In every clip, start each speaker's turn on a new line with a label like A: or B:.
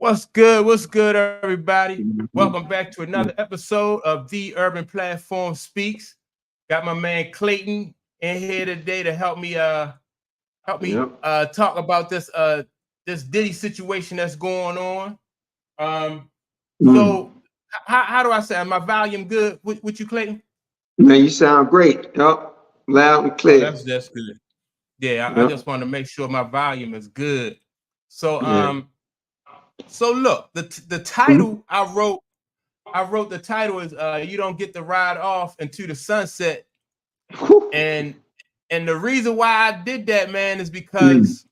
A: What's good? What's good, everybody?
B: Mhm.
A: Welcome back to another episode of The Urban Platform Speaks. Got my man Clayton in here today to help me
B: Yep.
A: talk about this Diddy situation that's going on. Um,
B: Mm.
A: so how do I say my volume good with you, Clayton?
B: Man, you sound great. Yep. Loud and
A: Oh,
B: clear.
A: that's good. Yeah, I
B: Yep.
A: just want to make sure my volume is good. So
B: Yeah.
A: look, the
B: Mhm.
A: title I wrote the title is you don't get to ride off into the sunset.
B: Whew.
A: And the reason why I did that, man, is
B: Mm.
A: because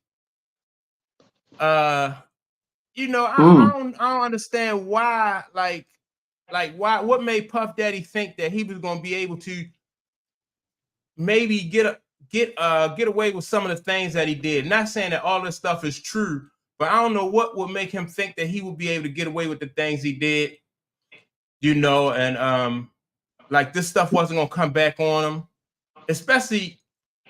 A: uh
B: Mm.
A: I don't understand why why what made Puff Daddy think that he was gonna be able to maybe get away with some of the things that he did. Not saying that all this stuff is true, but I don't know what would make him think that he would be able to get away with the things he did, and like this stuff wasn't gonna come back on him. Especially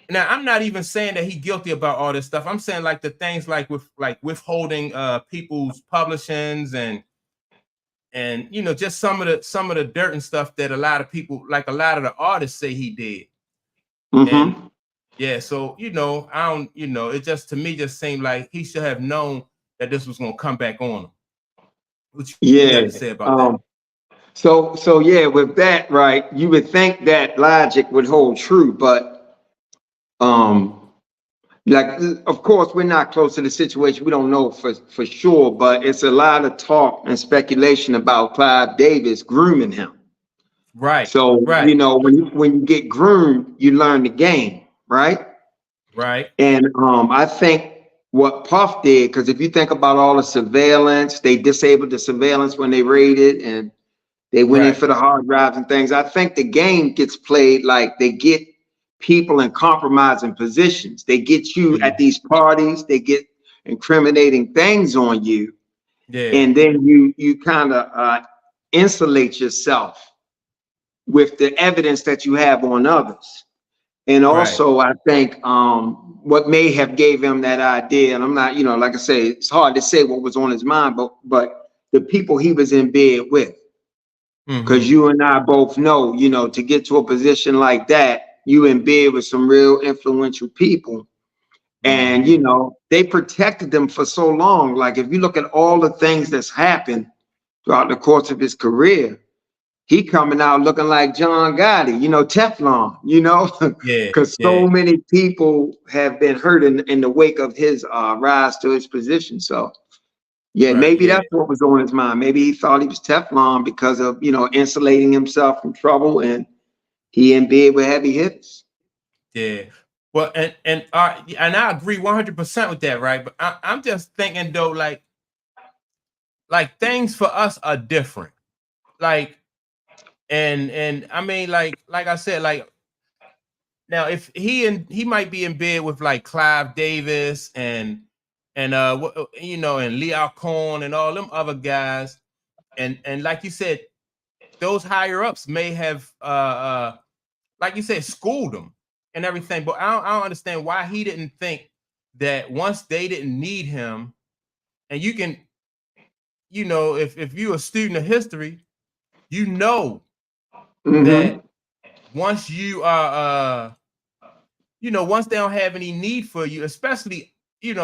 A: now, I'm not even saying that he's guilty about all this stuff. I'm saying like the things like withholding people's publishings and just some of the dirt and stuff that a lot of people, like a lot of the artists, say he did. And
B: Mm-hmm.
A: yeah, so I don't, it just to me just seemed like he should have known that this was gonna come back on him. What you got
B: Yeah.
A: to say about that?
B: Um. So yeah, with that, right, you would think that logic would hold true, but um, like, of course, we're not close to the situation. We don't know for sure, but it's a lot of talk and speculation about Clive Davis grooming him.
A: Right,
B: So,
A: right,
B: when you get groomed, you learn the game, right?
A: right,
B: And I think what Puff did, because if you think about all the surveillance, they disabled the surveillance when they raided and they went in
A: right.
B: for the hard drives and things. I think the game gets played like they get people in compromising positions. They get you at
A: Mm,
B: these parties, they get incriminating things on you,
A: yeah,
B: and then you kind of insulate yourself with the evidence that you have on others. And
A: right.
B: also, I think what may have gave him that idea, and I'm not, like I say, it's hard to say what was on his mind, but the people he was in bed with, because
A: Mm-hmm.
B: you and I both know, to get to a position like that, you in bed with some real influential people, and
A: Mm-hmm.
B: they protected them for so long. Like if you look at all the things that's happened throughout the course of his career, he coming out looking like John Gotti, Teflon,
A: Yeah,
B: because
A: yeah.
B: so many people have been hurt in the wake of his rise to his position. So, yeah,
A: Right,
B: maybe
A: yeah,
B: that's what was on his mind. Maybe he thought he was Teflon because of, insulating himself from trouble, and he in bed with heavy hitters.
A: yeah. Well, and I agree 100% with that, right? But I'm just thinking though, like things for us are different. Like, and I mean, like I said, like now if he might be in bed with like Clive Davis and Leo Cohn and all them other guys, and like you said, those higher ups may have like you said, schooled him and everything. But I don't understand why he didn't think that once they didn't need him, and you can, if you're a student of history, you know that
B: Mm-hmm.
A: once you are, once they don't have any need for you, especially,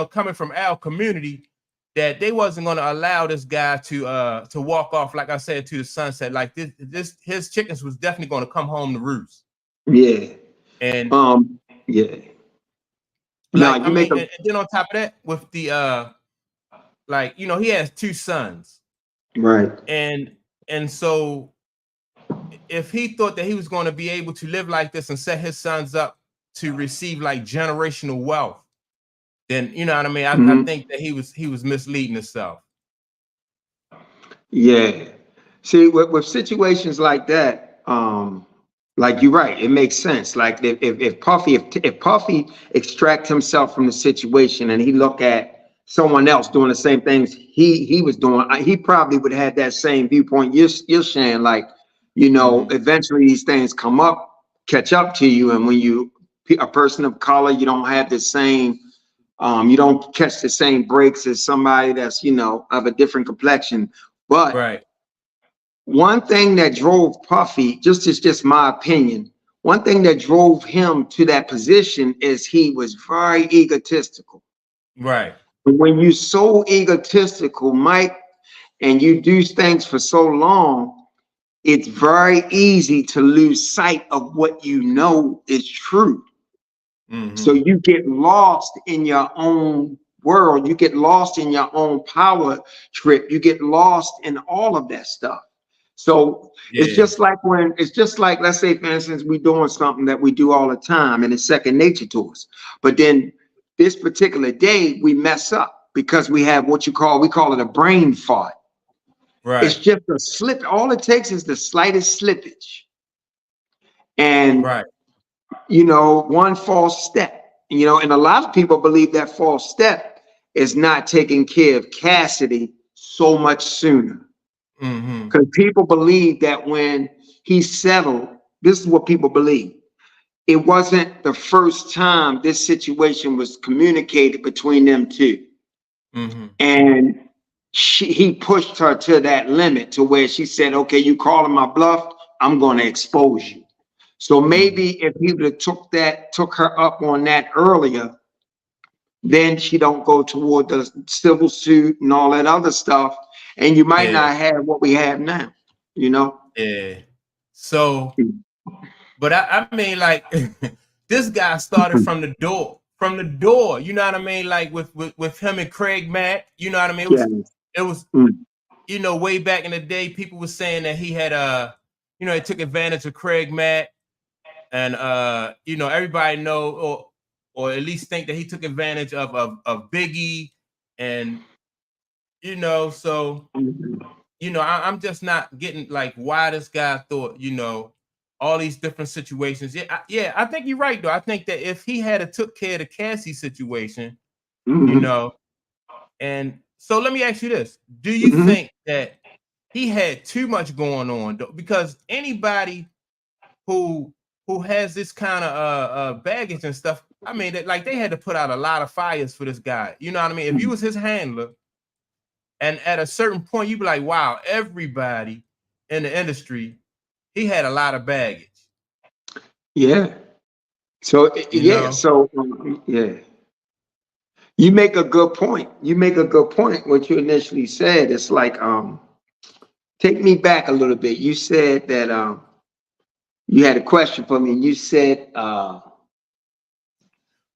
A: coming from our community, that they wasn't going to allow this guy to walk off, like I said, to the sunset. Like this his chickens was definitely going to come home to roost.
B: Yeah.
A: And
B: Um. Yeah. Now
A: like I
B: you make
A: mean,
B: a
A: and then on top of that, with the like he has two sons,
B: right.
A: and so if he thought that he was going to be able to live like this and set his sons up to receive like generational wealth, then you know what I mean. I
B: Mm-hmm.
A: think that he was misleading himself.
B: Yeah. See, with situations like that, like you're right, it makes sense. Like if Puffy extract himself from the situation and he look at someone else doing the same things he was doing, he probably would have had that same viewpoint you're sharing. Like,
A: Hmm.
B: eventually these things catch up to you, and when you a person of color, you don't have the same You don't catch the same breaks as somebody that's, you know, of a different complexion. But
A: Right.
B: one thing that drove Puffy, just my opinion, one thing that drove him to that position is he was very egotistical.
A: Right.
B: When you're so egotistical, Mike, and you do things for so long, it's very easy to lose sight of what you know is true. So
A: Mm-hmm.
B: you get lost in your own world. You get lost in your own power trip. You get lost in all of that stuff. So
A: Yeah.
B: it's just like, let's say, for instance, we're doing something that we do all the time and it's second nature to us. But then this particular day, we mess up because we have what we call it a brain fart. It's
A: Right.
B: just a slip. All it takes is the slightest slippage. And
A: Right.
B: you know, one false step, you know, and a lot of people believe that false step is not taking care of Cassidy so much sooner.
A: Mm-hmm.
B: Because people believe that when he settled, this is what people believe. It wasn't the first time this situation was communicated between them two.
A: Mm-hmm.
B: And he pushed her to that limit to where she said, okay, you calling my bluff, I'm going to expose you. So
A: Mm-hmm.
B: maybe if he would have took her up on that earlier, then she don't go toward the civil suit and all that other stuff, and you might
A: Yeah.
B: not have what we have now. You know.
A: Yeah. So, but I mean, like, this guy started from the door. From the door, you know what I mean? Like with him and Craig Mack, you know what I mean?
B: Yeah.
A: It was,
B: Mm.
A: you know, way back in the day, people were saying that he had you know, he took advantage of Craig Mack, and you know, everybody know or at least think that he took advantage of Biggie, and you know, so you know, I'm just not getting like why this guy thought, you know, all these different situations. Yeah, I think you're right though. I think that if he had a took care of the Cassie situation, you
B: Mm-hmm.
A: know, and so let me ask you this: do you
B: Mm-hmm.
A: think that he had too much going on? Because anybody who has this kind of baggage and stuff, I mean, that like they had to put out a lot of fires for this guy. You know what I mean? If you was his handler, and at a certain point, you'd be like, wow, everybody in the industry, he had a lot of baggage,
B: Yeah. So
A: you
B: yeah.
A: know?
B: So yeah. You make a good point. You make a good point. What you initially said, it's like take me back a little bit. You said that you had a question for me. You said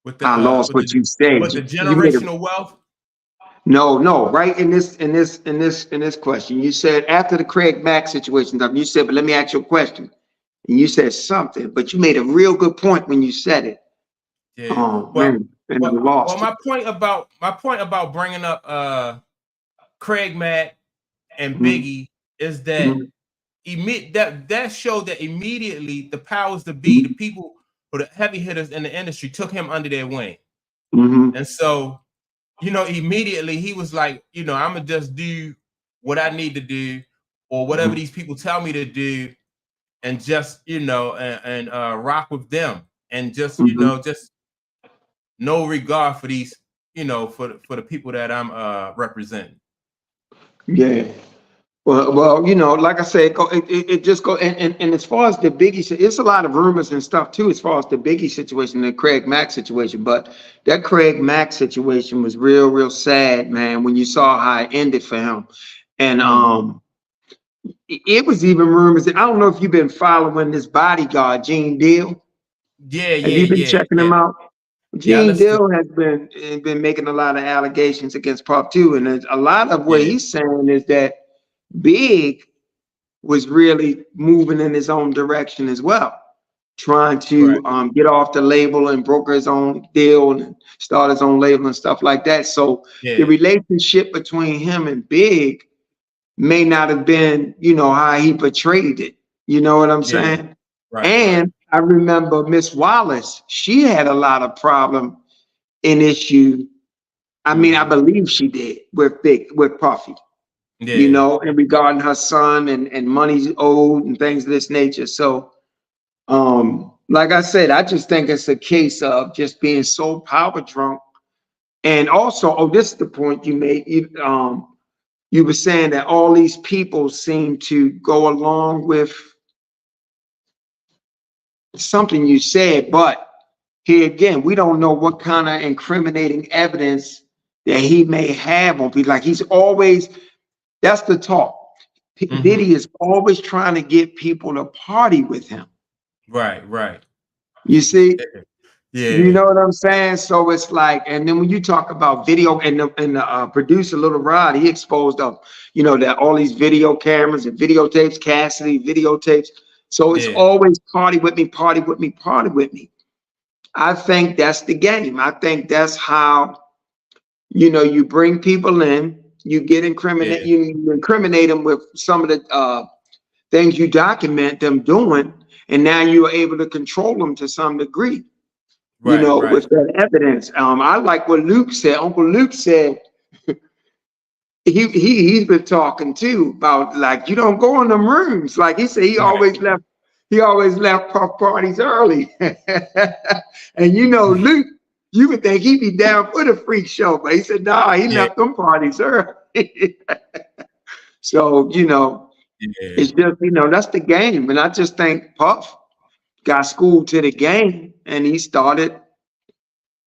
A: With
B: I lost what you said.
A: the
B: You made a
A: generational wealth.
B: no, right in this question. You said after the Craig Mack situation, you said, but let me ask you a question. And you said something, but you made a real good point when you said it.
A: Yeah.
B: Oh man, and I lost it.
A: My point about bringing up Craig Mack and
B: Mhm,
A: Biggie is that
B: mhm,
A: that showed that immediately the powers to be, the
B: mhm,
A: people or the heavy hitters in the industry took him under their wing.
B: mhm,
A: And so, you know, immediately he was like, you know, I'm gonna just do what I need to do or whatever
B: mhm,
A: these people tell me to do and just, you know, and rock with them and just, you
B: mhm.
A: know, just no regard for these, you know, for the people that I'm representing.
B: Yeah. Well, you know, like I said, it just go and as far as the Biggie, it's a lot of rumors and stuff too, as far as the Biggie situation, the Craig Mack situation. But that Craig Mack situation was real sad, man. When you saw how it ended for him, and
A: Mm-hmm.
B: it was even rumors. I don't know if you've been following this bodyguard, Gene Deal.
A: Yeah,
B: Have
A: yeah,
B: you been
A: yeah,
B: checking
A: yeah,
B: him out?
A: yeah. I
B: Gene
A: listened to
B: Deal has been making a lot of allegations against Puff too, and a lot of what
A: yeah,
B: he's saying is that Big was really moving in his own direction as well, trying to
A: right,
B: get off the label and broker his own deal and start his own label and stuff like that. So the
A: yeah,
B: relationship between him and Big may not have been, you know, how he portrayed it. You know what I'm
A: yeah,
B: saying?
A: right, right,
B: And I remember Miss Wallace, she had a lot of problem in issue. I mean, I
A: mm-hmm.
B: believe she did with Puffy, you
A: Yeah,
B: know, and regarding her son and money's owed and things of this nature. So, like I said, I just think it's a case of just being so power drunk And also, oh, this is the point you made. You were saying that all these people seem to go along with something you said, but here again, we don't know what kind of incriminating evidence that he may have on people. Like he's always, that's the talk. Diddy is always trying to get people to party with him.
A: Right, right.
B: You see?
A: Yeah.
B: You know what I'm saying? So it's like, and then when you talk about video and the producer Little Rod, he exposed up, you know, that all these video cameras and videotapes, Cassidy videotapes. So it's always party with me, party with me, party with me. I think that's the game. I think that's how, you know, you bring people in, you get incriminate, you incriminate them with some of the things you document them doing, and now you are able to control them to some degree. You know, with that evidence. I like what Luke said. Uncle Luke said he's been talking too about, like, you don't go in them rooms. Like he said, he always left puff parties early. And you know, Luke, you would think he'd be down for the freak show, but he said, nah, he left them parties early. So, you know, it's just, you know, that's the game. And I just think Puff got schooled to the game, and he started,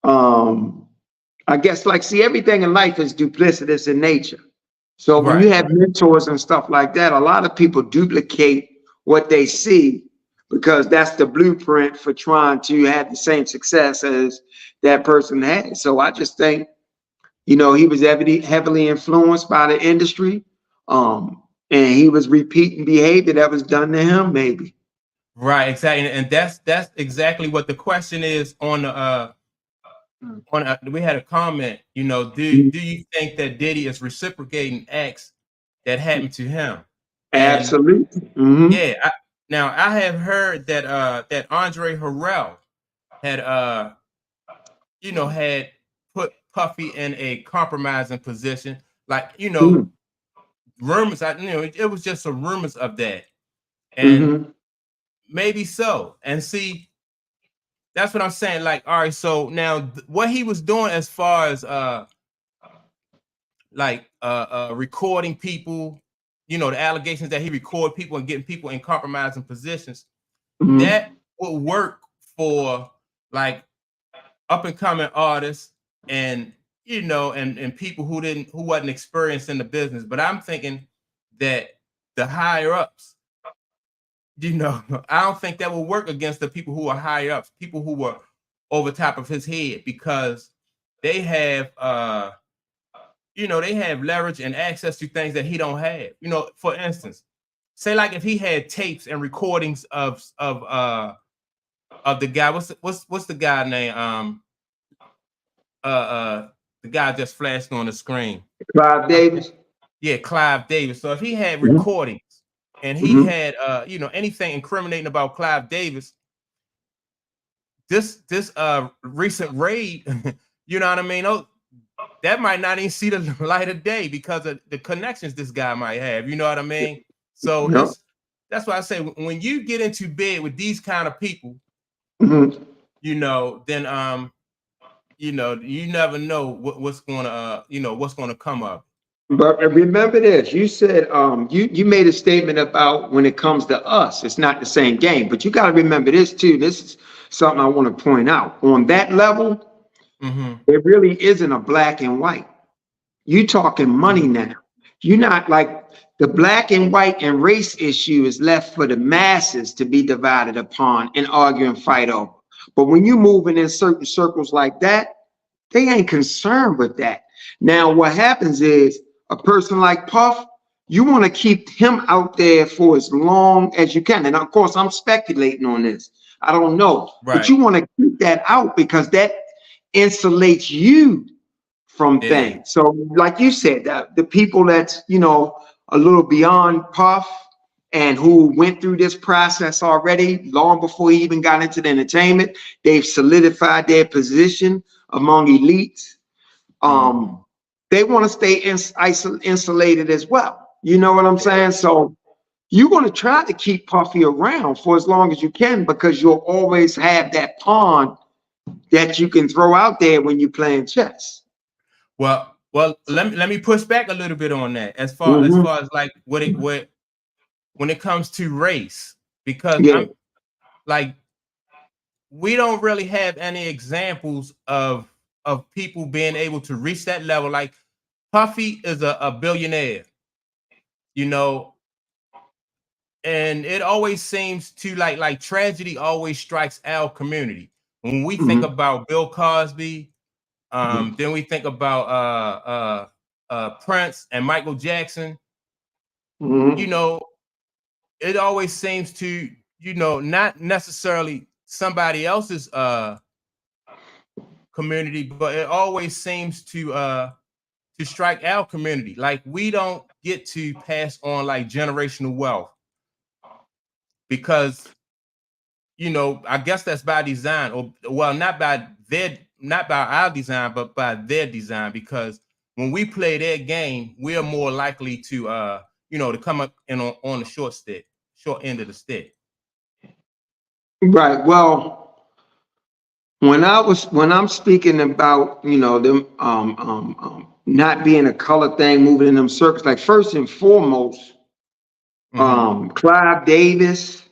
B: I guess, like, see, everything in life is duplicitous in nature. So when you have mentors and stuff like that, a lot of people duplicate what they see because that's the blueprint for trying to have the same success as that person had. So I just think, you know, he was heavily influenced by the industry, and he was repeating behavior that was done to him, maybe.
A: Right, exactly, and that's exactly what the question is on the we had a comment. You know, do you think that Diddy is reciprocating acts that happened to him? And
B: absolutely.
A: Yeah. Now I have heard that that Andre Harrell had you know, had put Puffy in a compromising position. Like, you know, rumors. You know, it was just some rumors of that, and maybe so. And see, that's what I'm saying. Like, all right, so now what he was doing as far as like recording people, you know, the allegations that he recorded people and getting people in compromising positions, that would work for like up and coming artists and, you know, and people who wasn't experienced in the business. But I'm thinking that the higher ups, you know, I don't think that will work against the people who are higher ups, people who were over top of his head, because they have you know, they have leverage and access to things that he don't have. You know, for instance, say like if he had tapes and recordings of the guy, what's the guy name? The guy just flashed on the screen.
B: Clive Davis.
A: Yeah, Clive Davis. So if he had recordings and he had you know, anything incriminating about Clive Davis, this recent raid, you know what I mean? Oh, that might not even see the light of day because of the connections this guy might have. You know what I mean? So that's why I say when you get into bed with these kind of people, you know, then you know, you never know what's gonna you know, what's gonna come up.
B: But remember this, you said you made a statement about when it comes to us, it's not the same game. But you got to remember this too. This is something I want to point out. On that level, it really isn't a black and white. You talking money now. You're not like the black and white and race issue is left for the masses to be divided upon and argue and fight over. But when you're moving in certain circles like that, they ain't concerned with that. Now, what happens is a person like Puff, you want to keep him out there for as long as you can. And of course, I'm speculating on this. I don't know. But you want to keep that out because that insulates you from things. So like you said, the people that's, you know, a little beyond Puff and who went through this process already long before he even got into the entertainment, they've solidified their position among elites. They want to stay insulated as well. You know what I'm saying? So you're going to try to keep Puffy around for as long as you can because you'll always have that pawn that you can throw out there when you're playing chess.
A: Well, let me push back a little bit on that as
B: Hmm.
A: far as like what when it comes to race, because
B: Yeah.
A: I'm like we don't really have any examples of people being able to reach that level. Like Puffy is a billionaire, you know, and it always seems to like tragedy always strikes our community. When we think
B: Hmm.
A: about Bill Cosby,
B: Hmm.
A: then we think about Prince and Michael Jackson. You
B: Hmm.
A: know, it always seems to, not necessarily somebody else's community, but it always seems to strike our community. Like we don't get to pass on like generational wealth because I guess that's by design, or well, not by our design, but by their design. Because when we play their game, we are more likely to to come up and on the short end of the stick.
B: Right. Well, when I'm speaking about them not being a color thing, moving in them circles, like first and foremost,
A: Mm-hmm.
B: Clive Davis,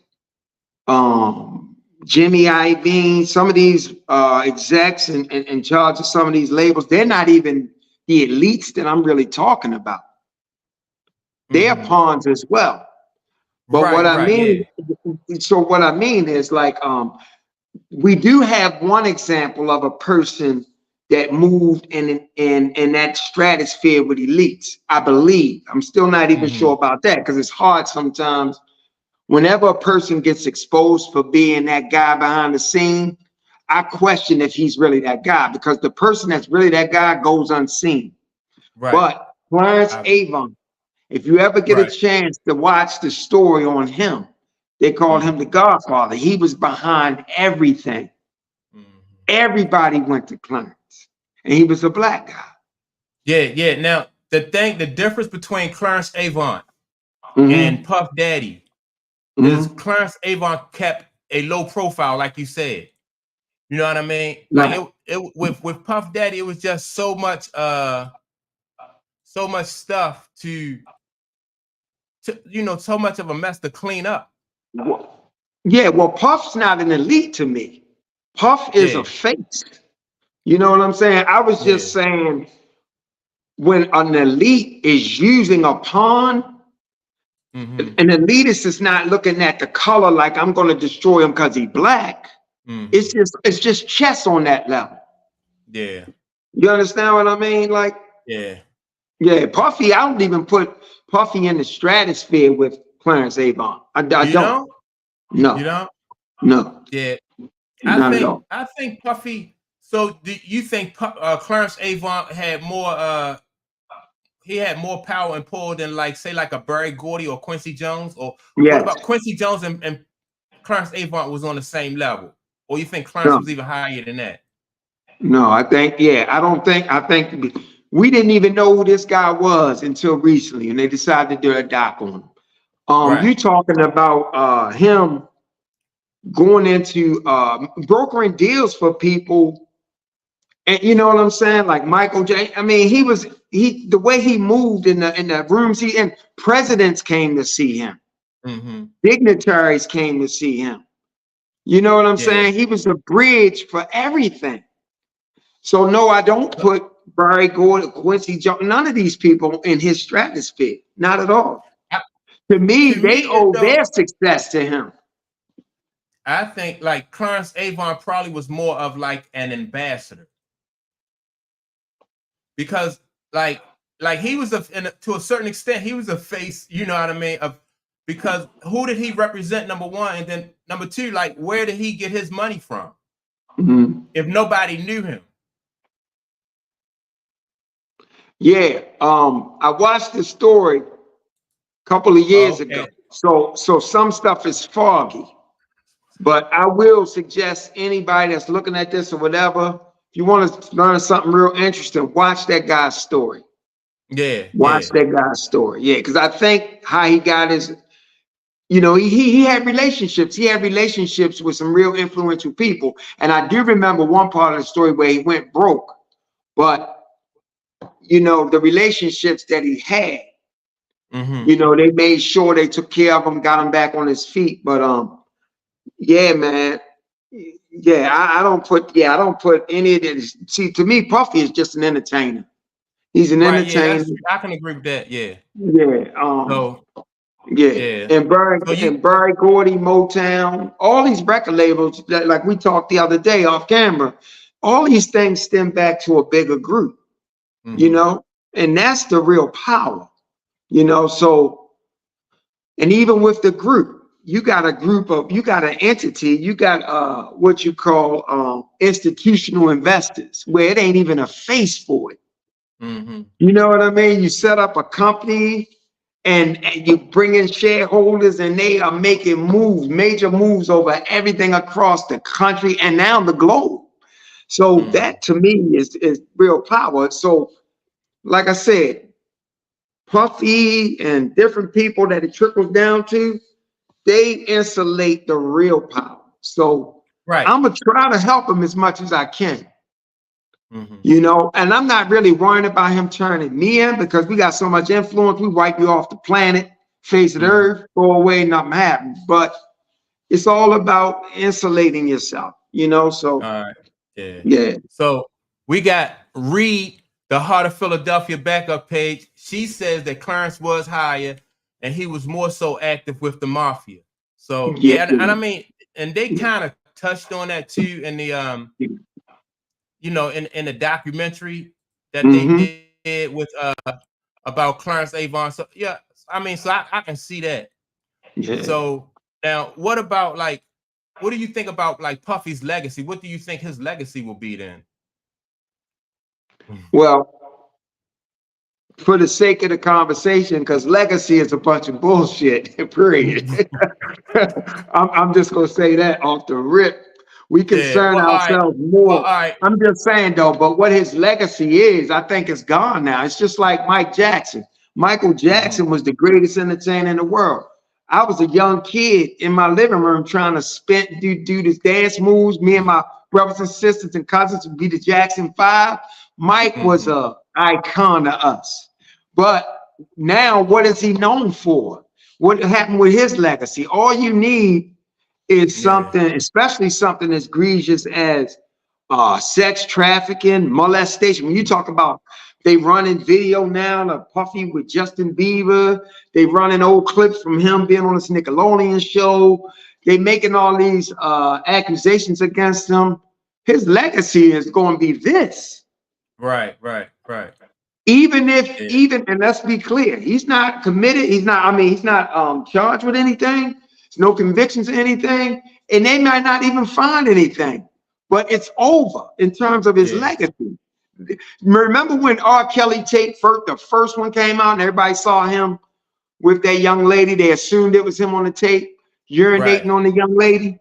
B: um, Jimmy Iovine, some of these execs in charge of some of these labels, they're not even the elites that I'm really talking about. They're
A: Mm-hmm.
B: pawns as well. But what
A: Right,
B: I
A: right,
B: mean,
A: yeah.
B: so what I mean is like we do have one example of a person that moved in that stratosphere with elites. I believe. I'm still not even
A: Mm-hmm.
B: sure about that because it's hard sometimes. Whenever a person gets exposed for being that guy behind the scene, I question if he's really that guy because the person that's really that guy goes unseen.
A: Right.
B: But Clarence
A: I,
B: Avon, if you ever get a
A: right.
B: chance to watch the story on him, they called him
A: Mm-hmm.
B: the Godfather. He was behind everything.
A: Mm-hmm.
B: Everybody went to Clarence, and he was a black guy.
A: Yeah, yeah. Now the difference between Clarence Avant and
B: Mm-hmm.
A: Puff Daddy is
B: Mm-hmm.
A: Clarence Avon kept a low profile, like you said. You know what I mean? Like
B: Right.
A: it with Puff Daddy, it was just so much stuff to so much of a mess to clean up.
B: Yeah, well, Puff's not an elite to me. Puff is a
A: Yeah,
B: face. You know what I'm saying? I was
A: yeah.
B: just saying when an elite is using a pawn, an
A: Mm-hmm.
B: elitist is not looking at the color like I'm going to destroy him because he's black.
A: Mm-hmm.
B: It's just chess on that level.
A: Yeah,
B: You understand what I mean? Like,
A: yeah.
B: yeah, Puffy, I don't even put Puffy in the stratosphere with Clarence Avon. I
A: You
B: don't.
A: know? You
B: No,
A: know?
B: no,
A: Yeah.
B: not at all.
A: I think Puffy. So do you think Clarence Avon had more he had more power and pull than like say like a Barry Gordy or Quincy Jones? Or what
B: Yes,
A: about Quincy Jones and Clarence Avant was on the same level? Or you think Clarence
B: no,
A: was even higher than that?
B: no. I think, yeah, I think we didn't even know who this guy was until recently, and they decided to do a doc on him. You
A: Right.
B: talking about him going into brokering deals for people, and you know what I'm saying? Like Michael J. I mean, the way he moved in the rooms he in, presidents came to see him,
A: Mm-hmm.
B: dignitaries came to see him. You know what I'm
A: Yeah.
B: saying? He was a bridge for everything. So no, I don't
A: So,
B: put Barry Gordon, Quincy Jones, none of these people in his stratosphere. Not at all.
A: I,
B: To me,
A: to
B: they
A: me,
B: owe
A: though,
B: their success to him.
A: I think like Clarence Avon probably was more of like an ambassador because like he was to a certain extent he was a face. You know what I mean? Of because who did he represent? Number one, and then number two, like where did he get his money from?
B: Mhm.
A: If nobody knew him.
B: Yeah, I watched the story a couple of
A: Oh,
B: years ago.
A: okay.
B: So some stuff is foggy, but I will suggest anybody that's looking at this or whatever, if you want to learn something real interesting, watch that guy's story.
A: Yeah,
B: Watch
A: yeah.
B: that guy's story. Yeah, because I think how he got his, he had relationships. He had relationships with some real influential people. And I do remember one part of the story where he went broke, but the relationships that he had.
A: Mm-hmm.
B: They made sure they took care of him, got him back on his feet. But yeah, man. Yeah, I don't put any of this. See, to me, Puffy is just an entertainer. He's an
A: Right. Yeah,
B: entertainer.
A: I can agree with that. Yeah.
B: Yeah.
A: So
B: Yeah.
A: yeah.
B: And
A: So you
B: Barry Gordy, Motown, all these record labels that, like we talked the other day off camera, all these things stem back to a bigger group,
A: mm-hmm.
B: and that's the real power, so, and even with the group, you got an entity, you got what you call institutional investors, where it ain't even a face for it.
A: Mm-hmm.
B: You know what I mean? You set up a company and you bring in shareholders, and they are making major moves over everything across the country and now the globe. So
A: Mm-hmm.
B: that to me is real power. So like I said, Puffy and different people that it trickles down to, they insulate the real power. So
A: Right.
B: I'm gonna try to help them as much as I can.
A: Mm-hmm.
B: And I'm not really worrying about him turning me in, because we got so much influence. We wipe you off the planet, face of the
A: Mm-hmm.
B: earth, go away, nothing happens. But it's all about insulating yourself, so
A: All right. Yeah.
B: yeah.
A: So we got Reed, the Heart of Philadelphia backup page. She says that Clarence was higher and he was more so active with the mafia. So
B: Yeah.
A: yeah, and I mean, and they kind of touched on that too in the in the documentary that they
B: Mm-hmm.
A: did with about Clarence Avon. So yeah, I mean, so I can see that.
B: Yeah.
A: So now what do you think about like Puffy's legacy? What do you think his legacy will be then?
B: Well, for the sake of the conversation, because legacy is a bunch of bullshit, period. I'm just gonna say that off the rip. We
A: Yeah.
B: concern
A: Well, all right.
B: ourselves
A: Well,
B: more.
A: all right.
B: I'm just saying though, but what his legacy is, I think it's gone now. It's just like Mike Jackson. Michael
A: Mm-hmm.
B: Jackson was the greatest entertainer in the world. I was a young kid in my living room trying to do this dance moves. Me and my brothers and sisters and cousins would be the Jackson Five. Mike was
A: Mm-hmm.
B: a icon to us. But now, what is he known for? What happened with his legacy? All you need is
A: Yeah.
B: something, especially something as egregious as sex trafficking, molestation. When you talk about, they running video now of Puffy with Justin Bieber, they running old clips from him being on this Nickelodeon show. They making all these accusations against him. His legacy is going to be this.
A: Right. Right. Right. Yeah.
B: And let's be clear, he's not committed. He's not charged with anything. There's no convictions or anything. And they might not even find anything. But it's over in terms of his
A: Yeah.
B: legacy. Remember when R. Kelly tape the first one came out and everybody saw him with that young lady? They assumed it was him on the tape,
A: Right.
B: urinating on the young lady.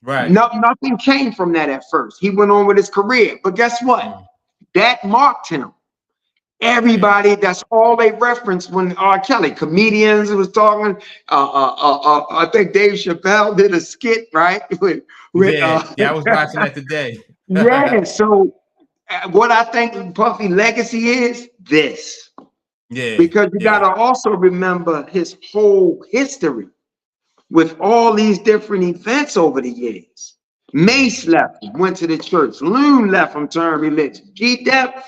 A: Right.
B: Nothing came from that at first. He went on with his career. But guess what?
A: Mm.
B: That marked him.
A: Yeah.
B: Everybody, that's all they referenced when R. Kelly, comedians was talking. I think Dave Chappelle did a skit, right? with
A: Yeah. Yeah. I was watching that today.
B: yeah. So what I think Puffy legacy is this,
A: Yeah.
B: because you got
A: Yeah.
B: to also remember his whole history with all these different events over the years. Mace
A: Mm-hmm.
B: left, went to the church. Loon left from turn religion. G-Dep,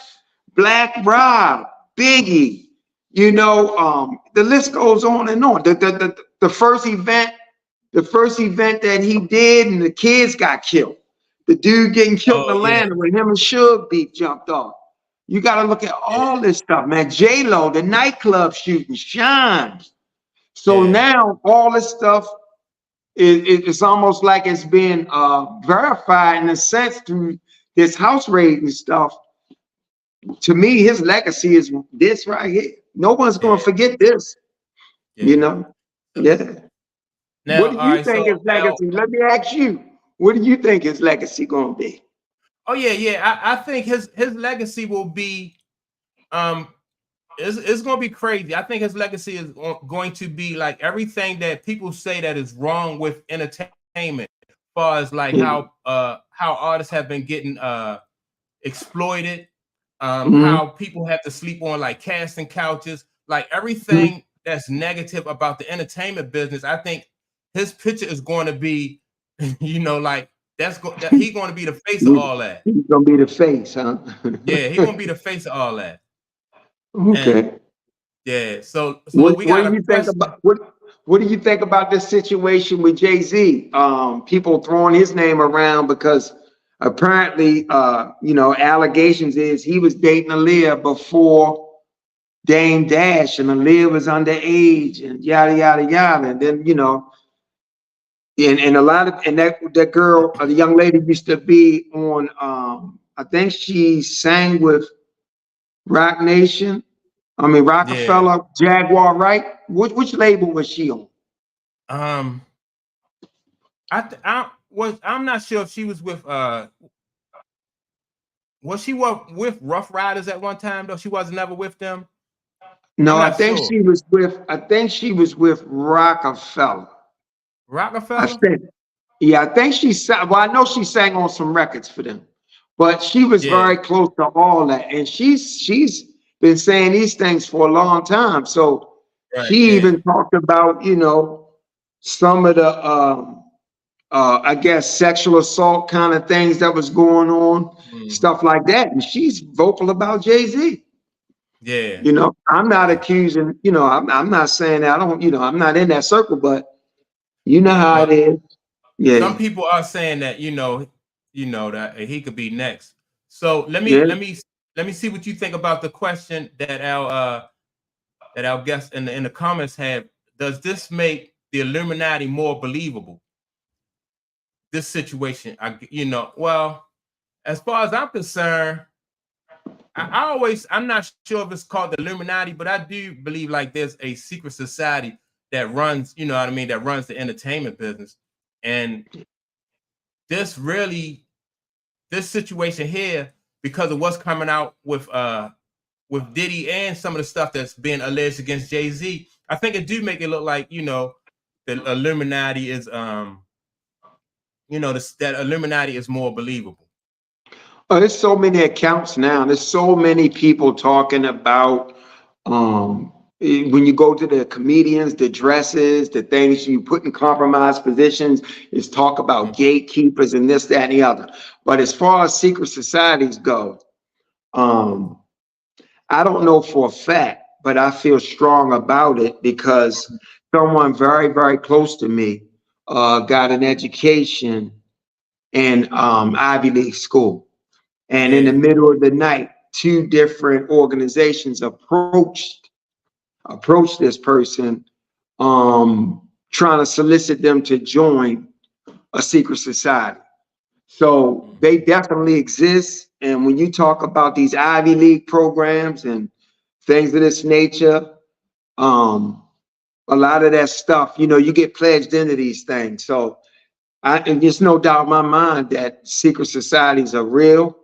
B: Black Rob, Biggie, the list goes on and on. The first event that he did, and the kids got killed. The dude getting killed in
A: Oh yeah.
B: Atlanta when him and Suge Beef jumped off. You got to look at all
A: Yeah.
B: this stuff, man. J-Lo, the nightclub shooting, Shine. So
A: Yeah.
B: now all this stuff it's almost like it's being verified in a sense through this house raid and stuff. To me, his legacy is this right here. No one's going
A: Yeah.
B: to forget this, you
A: Yeah.
B: know?
A: So
B: Yeah.
A: now,
B: What do
A: all
B: you
A: right.
B: think his
A: So now,
B: legacy? Let me ask you, what do you think his legacy going to be?
A: oh yeah, yeah. I think his legacy will be um it's going to be crazy. I think his legacy is going to be like everything that people say that is wrong with entertainment, as far as like
B: Yeah.
A: how artists have been getting exploited. how people have to sleep on like casting couches, like everything that's negative about the entertainment business. I think his picture is going to be, like he's going to be the face of all that.
B: He's gonna be the face, huh?
A: Yeah, he's going to be the face of all that. And
B: Okay.
A: yeah, so
B: What
A: we
B: What
A: got
B: do
A: a
B: you think
A: question.
B: about what do you think about this situation with Jay-Z? People throwing his name around because apparently, allegations is he was dating Aaliyah before Dame Dash, and Aaliyah was underage, and yada yada yada. And then and a lot of that girl, the young lady, used to be on. I think she sang with Rock Nation. I mean
A: Yeah.
B: Rockefeller, Jaguar, right? Which label was she on?
A: Um, I'm not sure if she was with was she with Rough Riders at one time though? She was never with them. I'm
B: No,
A: not sure.
B: I think she was with Rockefeller. I
A: Rockefeller?
B: think. Yeah, I think she sang. Well, I know she sang on some records for them, but she was
A: Yeah.
B: very close to all that, and she's been saying these things for a long time. So
A: Right.
B: she
A: Yeah.
B: even talked about some of the I guess sexual assault kind of things that was going on,
A: Mhm.
B: stuff like that, and she's vocal about Jay-Z.
A: Yeah.
B: I'm not
A: Yeah.
B: accusing. I'm not saying that I don't. I'm not in that circle, but you know
A: Yeah.
B: how
A: But
B: it is.
A: some
B: Yeah,
A: people are saying that that he could be next. So
B: yeah.
A: let me see what you think about the question that our guest in the comments have. Does this make the Illuminati more believable? This situation, well, as far as I'm concerned, I'm not sure if it's called the Illuminati, but I do believe like there's a secret society that runs, you know what I mean, that runs the entertainment business. And this really, this situation here, because of what's coming out with Diddy and some of the stuff that's being alleged against Jay-Z, I think it do make it look like, the Illuminati is that Illuminati is more believable.
B: Oh, there's so many accounts now. There's so many people talking about when you go to the comedians, the dresses, the things you put in compromised positions, is talk about
A: Mhm.
B: gatekeepers and this, that, and the other. But as far as secret societies go, um, I don't know for a fact, but I feel strong about it because someone very, very close to me got an education in Ivy League school. And in the
A: Yeah.
B: middle of the night, two different organizations approached this person, trying to solicit them to join a secret society. So they definitely exist. And when you talk about these Ivy League programs and things of this nature, um, a lot of that stuff, you get pledged into these things. So and there's no doubt in my mind that secret societies are real.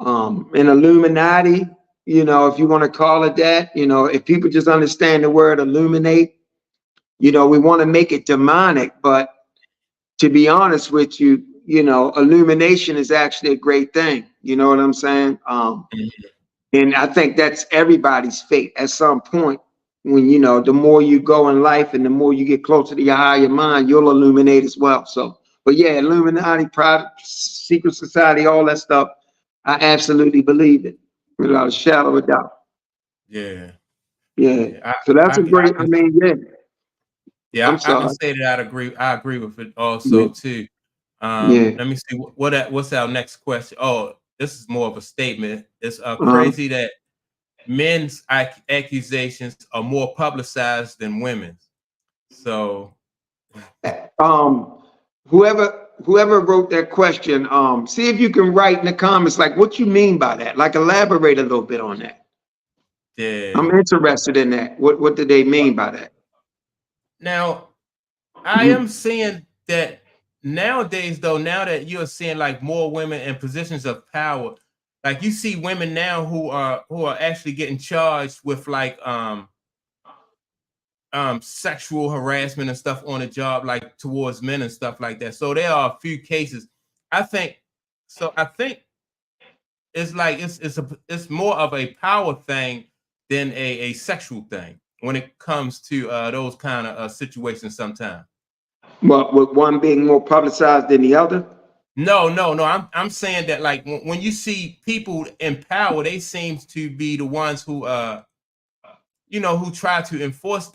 B: An Illuminati, if you want to call it that, if people just understand the word illuminate, we want to make it demonic, but to be honest with you, illumination is actually a great thing. You know what I'm saying? And I think that's everybody's fate at some point. When the more you go in life and the more you get closer to your higher mind, you'll illuminate as well. So, but yeah, Illuminati, private, secret society, all that stuff, I absolutely believe it without a shadow of a doubt.
A: Yeah.
B: Yeah.
A: Yeah.
B: So that's a
A: I
B: great. I
A: can
B: mean, yeah. I'm
A: I can
B: sorry.
A: say that I agree with it
B: Yeah.
A: also too.
B: Yeah.
A: Let me see what's our next question. Oh, this is more of a statement. It's
B: Uh-huh.
A: crazy that men's accusations are more publicized than women's. So
B: Um, whoever wrote that question, see if you can write in the comments like what you mean by that. Like elaborate a little bit on that. I'm
A: yeah.
B: interested in that. What do they mean by that?
A: Now I am
B: Mhm.
A: seeing that nowadays, though, now that you're seeing like more women in positions of power, like you see women now who are actually getting charged with like sexual harassment and stuff on the job, like towards men and stuff like that. So there are a few cases. I think I think it's like it's more of a power thing than a sexual thing when it comes to those kind of situations sometimes.
B: Well, with one being more publicized than the other.
A: No. I'm saying that like when you see people in power, they seem to be the ones who who try to inflict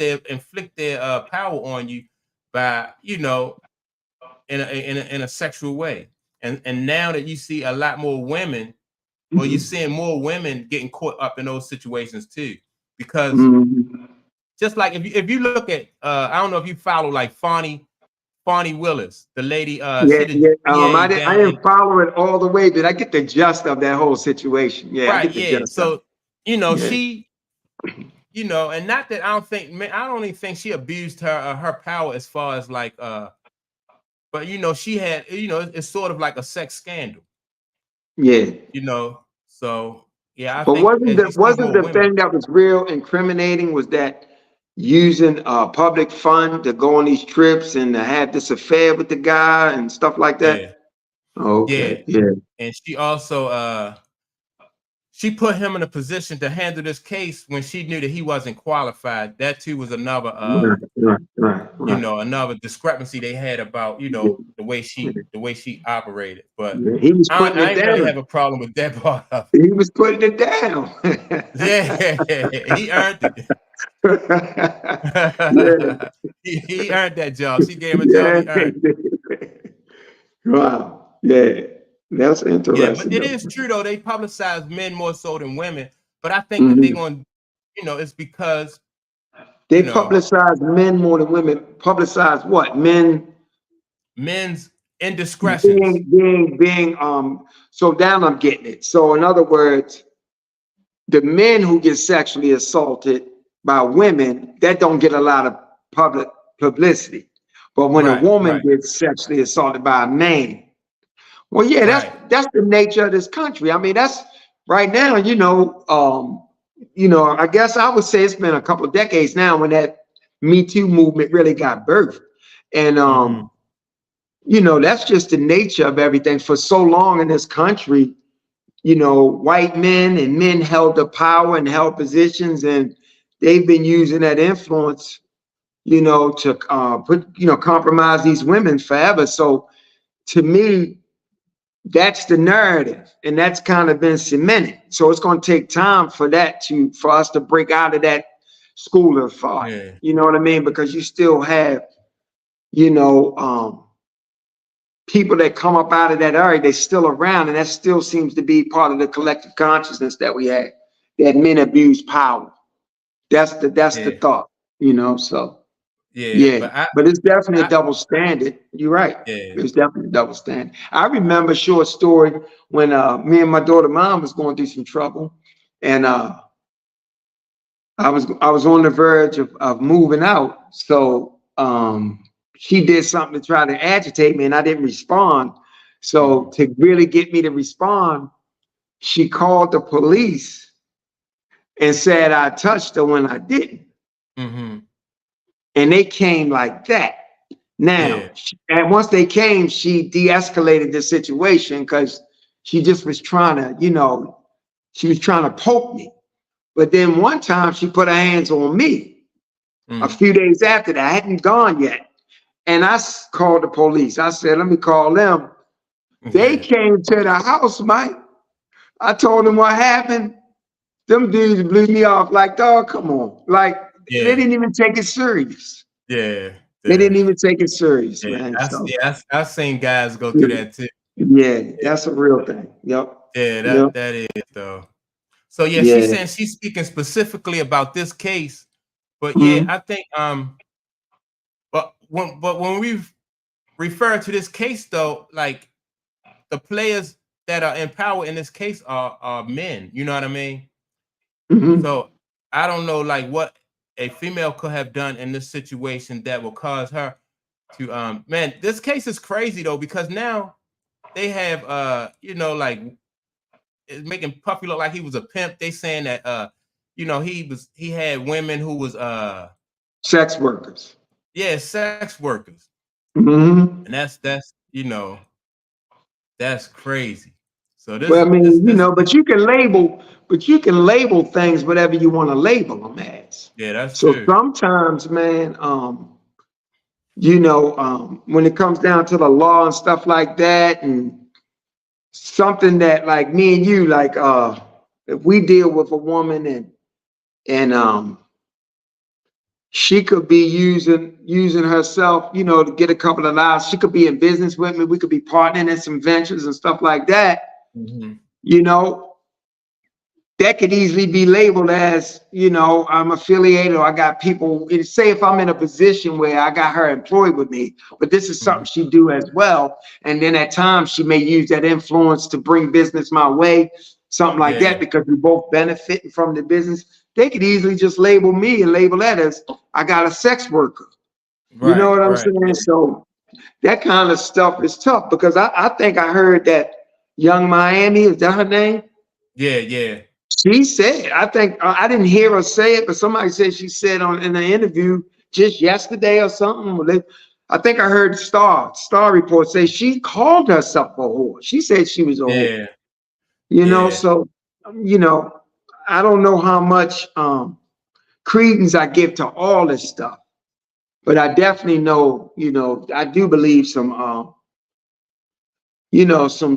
A: their power on you by in a sexual way. And now that you see a lot more women, or you're seeing more women getting caught up in those situations too, because
B: Mm-hmm.
A: just like if you look at I don't know if you follow like Fonnie Willis, the lady,
B: Yeah,
A: she the
B: yeah.
A: GA
B: I
A: down
B: didn't
A: in
B: follow it all the way, but I get the gist of that whole situation. Yeah, I
A: right,
B: get the
A: yeah.
B: gist of
A: So
B: it. Yeah.
A: she, and not that I don't even think she abused her power as far as like but she had it's sort of like a sex scandal,
B: Yeah.
A: so yeah, I
B: But
A: think as you see
B: wasn't
A: more
B: the
A: women.
B: thing that was real incriminating was that using public fund to go on these trips and to have this affair with the guy and stuff like
A: Yeah,
B: that? Okay.
A: yeah.
B: Yeah.
A: And she also she put him in a position to handle this case when she knew that he wasn't qualified. That too was another
B: Right. Right. Right. Right.
A: another discrepancy they had about
B: Yeah. Yeah.
A: the way she operated. But
B: Yeah. He was putting
A: I
B: it
A: ain't really
B: down.
A: have a problem with that part of it.
B: He was putting it down.
A: Yeah, he earned it.
B: Yeah.
A: He earned that job. She gave him a job
B: Yeah.
A: he earned.
B: Wow. Yeah. That's
A: Yeah, but
B: interesting
A: it
B: though.
A: is true though. They publicize men more so than women. But I think that they're
B: Mhm.
A: going, it's because,
B: They
A: you know,
B: publicize men more than women. Publicize what? Men
A: men's indiscretions.
B: being so down I'm getting it. So in other words, the men who get sexually assaulted by women, that don't get a lot of public publicity. But when a
A: Right,
B: woman
A: right,
B: gets sexually assaulted by a man, well, yeah,
A: right.
B: that's the nature of this country. I mean, that's right now, I guess I would say it's been a couple of decades now when that Me Too movement really got birthed. And
A: Hmm.
B: that's just the nature of everything. For so long in this country, white men and men held the power and held positions, and they've been using that influence, to compromise these women forever. So to me, that's the narrative, and that's kind of been cemented. So it's going to take time for us to break out of that school of thought.
A: Yeah,
B: You know what I mean? Because you still have, you know, people that come up out of that area, they're still around, and that still seems to be part of the collective consciousness that we have, that men abuse power. That's the
A: yeah,
B: thought, so
A: yeah.
B: yeah.
A: But I,
B: But it's definitely a
A: I,
B: double standard. You're right.
A: yeah.
B: It's definitely a double standard. I remember a short story when me and my daughter mom was going through some trouble, and I was on the verge of moving out. So she did something to try to agitate me, and I didn't respond. So
A: Hmm.
B: to really get me to respond, she called the police and said I touched her when I didn't.
A: Hmm.
B: And they came like that. Now,
A: Yeah,
B: and once they came, she de-escalated the situation because she just was trying to, she was trying to poke me. But then one time she put her hands on me a
A: hmm.
B: few days after that. I hadn't gone yet. And called the police. I said, let me call them. They
A: Yeah,
B: came to the house, Mike. I told them what happened. Them dudes blew me off like, dog, come on. Like, they
A: yeah,
B: didn't even take it serious.
A: yeah,
B: They
A: yeah.
B: didn't even take it serious,
A: Yeah,
B: man. So,
A: I've seen guys go through
B: yeah,
A: that too.
B: yeah, that's a real thing. Yep.
A: Yeah,
B: Yep.
A: that is though. So yeah, she's
B: Yeah.
A: saying she's speaking specifically about this case, but yeah,
B: Mhm.
A: I think but when we refer to this case though, like the players that are in power in this case are men. You know what I mean?
B: Mhm.
A: So I don't know like what a female could have done in this situation that will cause her to man, this case is crazy though, because now they have like it's making Puffy look like he was a pimp. They saying that he had women who was
B: Sex workers.
A: yeah, sex workers.
B: Mhm.
A: And that's crazy. So
B: Well, I mean,
A: this
B: but you can label things whatever you want to label them as.
A: yeah, that's
B: So
A: true.
B: sometimes, man, when it comes down to the law and stuff like that, and something that like me and you, like, if we deal with a woman and she could be using herself, to get a couple of lives. She could be in business with me. We could be partnering in some ventures and stuff like that.
A: Mhm.
B: You know, that could easily be labeled as, I'm affiliated, or I got people. Say if I'm in a position where I got her employed with me, but this is something
A: Mhm.
B: she do as well. And then at times she may use that influence to bring business my way, something like
A: Yeah.
B: that, because we both benefiting from the business. They could easily just label me and label that as I got a sex worker. You know
A: Right.
B: what I'm
A: Right.
B: saying?
A: Yeah.
B: So that kind of stuff is tough, because I think I heard that Young Miami, is that her name?
A: Yeah. Yeah.
B: She said, I think I didn't hear her say it, but somebody said she said in an interview just yesterday or something. I think I heard Star Report say she called herself a whore. She said she was a whore.
A: Yeah.
B: You know,
A: Yeah.
B: so you know, I don't know how much credence I give to all this stuff, but I definitely know, I do believe some,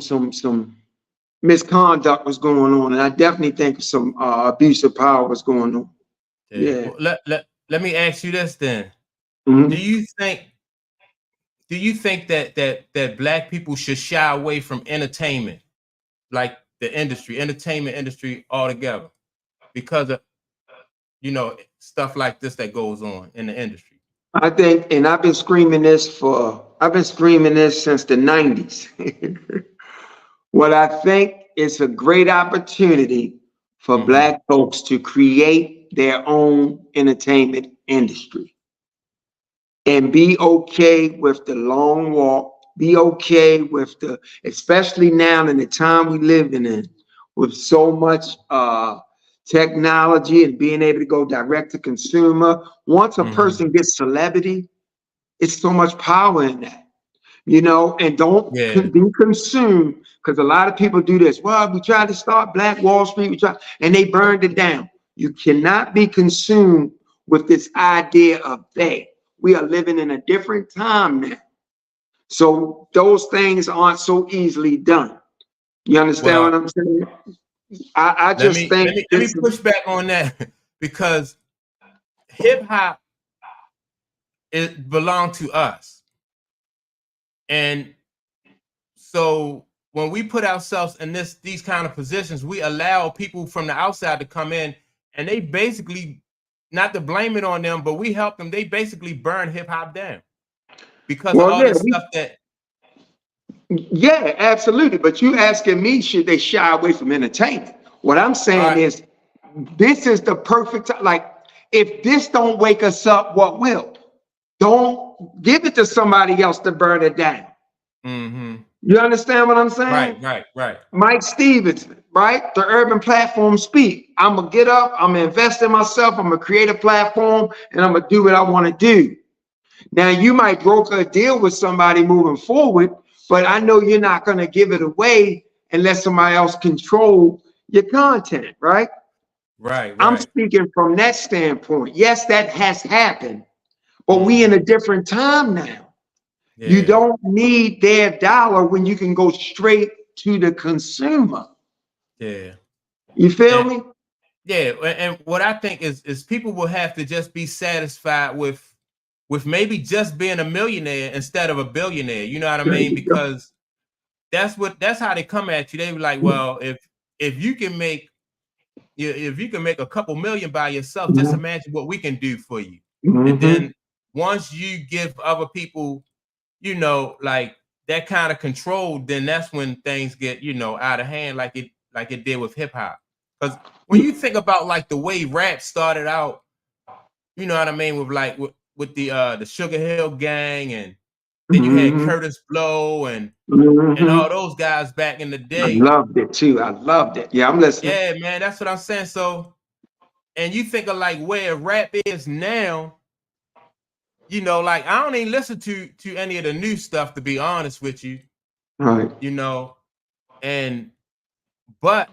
B: some misconduct was going on, and I definitely think some abuse of power was going on.
A: Yeah.
B: Yeah.
A: Well, let me ask you this then. Do
B: Mhm.
A: you think that black people should shy away from entertainment, like the entertainment industry altogether, because of stuff like this that goes on in the industry?
B: I think, and I've been screaming this since the 90s. What I think is a great opportunity for
A: Mm-hmm.
B: Black folks to create their own entertainment industry and be okay with the long walk, be okay with especially now in the time we live in, with so much technology and being able to go direct to consumer. Once a
A: Mm-hmm.
B: person gets celebrity, it's so much power in that, and don't
A: Yeah.
B: be consumed, because a lot of people do this. Well, we tried to start Black Wall Street, and they burned it down. You cannot be consumed with this idea of we are living in a different time now. So those things aren't so easily done. You understand
A: Well,
B: what I'm saying? I
A: let
B: just
A: me
B: think
A: let me let me
B: this is,
A: push back on that because hip hop it belonged to us, and so when we put ourselves in these kind of positions, we allow people from the outside to come in, and they basically, not to blame it on them, but we help them. They basically burn hip hop down because of
B: well,
A: all
B: yeah,
A: this stuff that.
B: yeah, absolutely. But you asking me, should they shy away from entertainment? What I'm
A: All
B: saying
A: right.
B: is, this is the perfect time. Like, if this don't wake us up, what will? Don't give it to somebody else to burn it down.
A: Mm-hmm.
B: You understand what I'm
A: Right.
B: saying?
A: Right. Right.
B: Mike Stevenson, right? The urban platform speak. I'm gonna get up, I'm gonna invest in myself, I'm gonna create a platform, and I'm gonna do what I want to do. Now, you might broker a deal with somebody moving forward, but I know you're not gonna give it away unless somebody else control your content, right?
A: Right.
B: I'm
A: Right.
B: speaking from that standpoint. Yes, that has happened, but we in a
A: Mm-hmm.
B: different time now. You
A: Yeah.
B: don't need their dollar when you can go straight to the consumer.
A: Yeah.
B: You feel
A: And
B: me?
A: yeah, and what I think is people will have to just be satisfied with maybe just being a millionaire instead of a billionaire. You know what I
B: There
A: mean?
B: you go.
A: Because that's how they come at you. They be like, well, if you can make if you can make a couple million by yourself, just
B: Mhm.
A: imagine what we can do for you. And
B: Mhm.
A: then once you give other people, like that kind of control, then that's when things get, out of hand, like it did with hip hop. Because when you think about like the way rap started out, you know what I mean, with like with the Sugar Hill Gang, and then you had
B: Mhm.
A: Curtis Blow and
B: Mhm.
A: all those guys back in the
B: I
A: day.
B: loved it too. I loved it. Yeah, I'm listening.
A: Yeah, man, that's what I'm saying. So, and you think of like where rap is now, like I don't even listen to any of the new stuff, to be honest with you,
B: All right.
A: you know, and but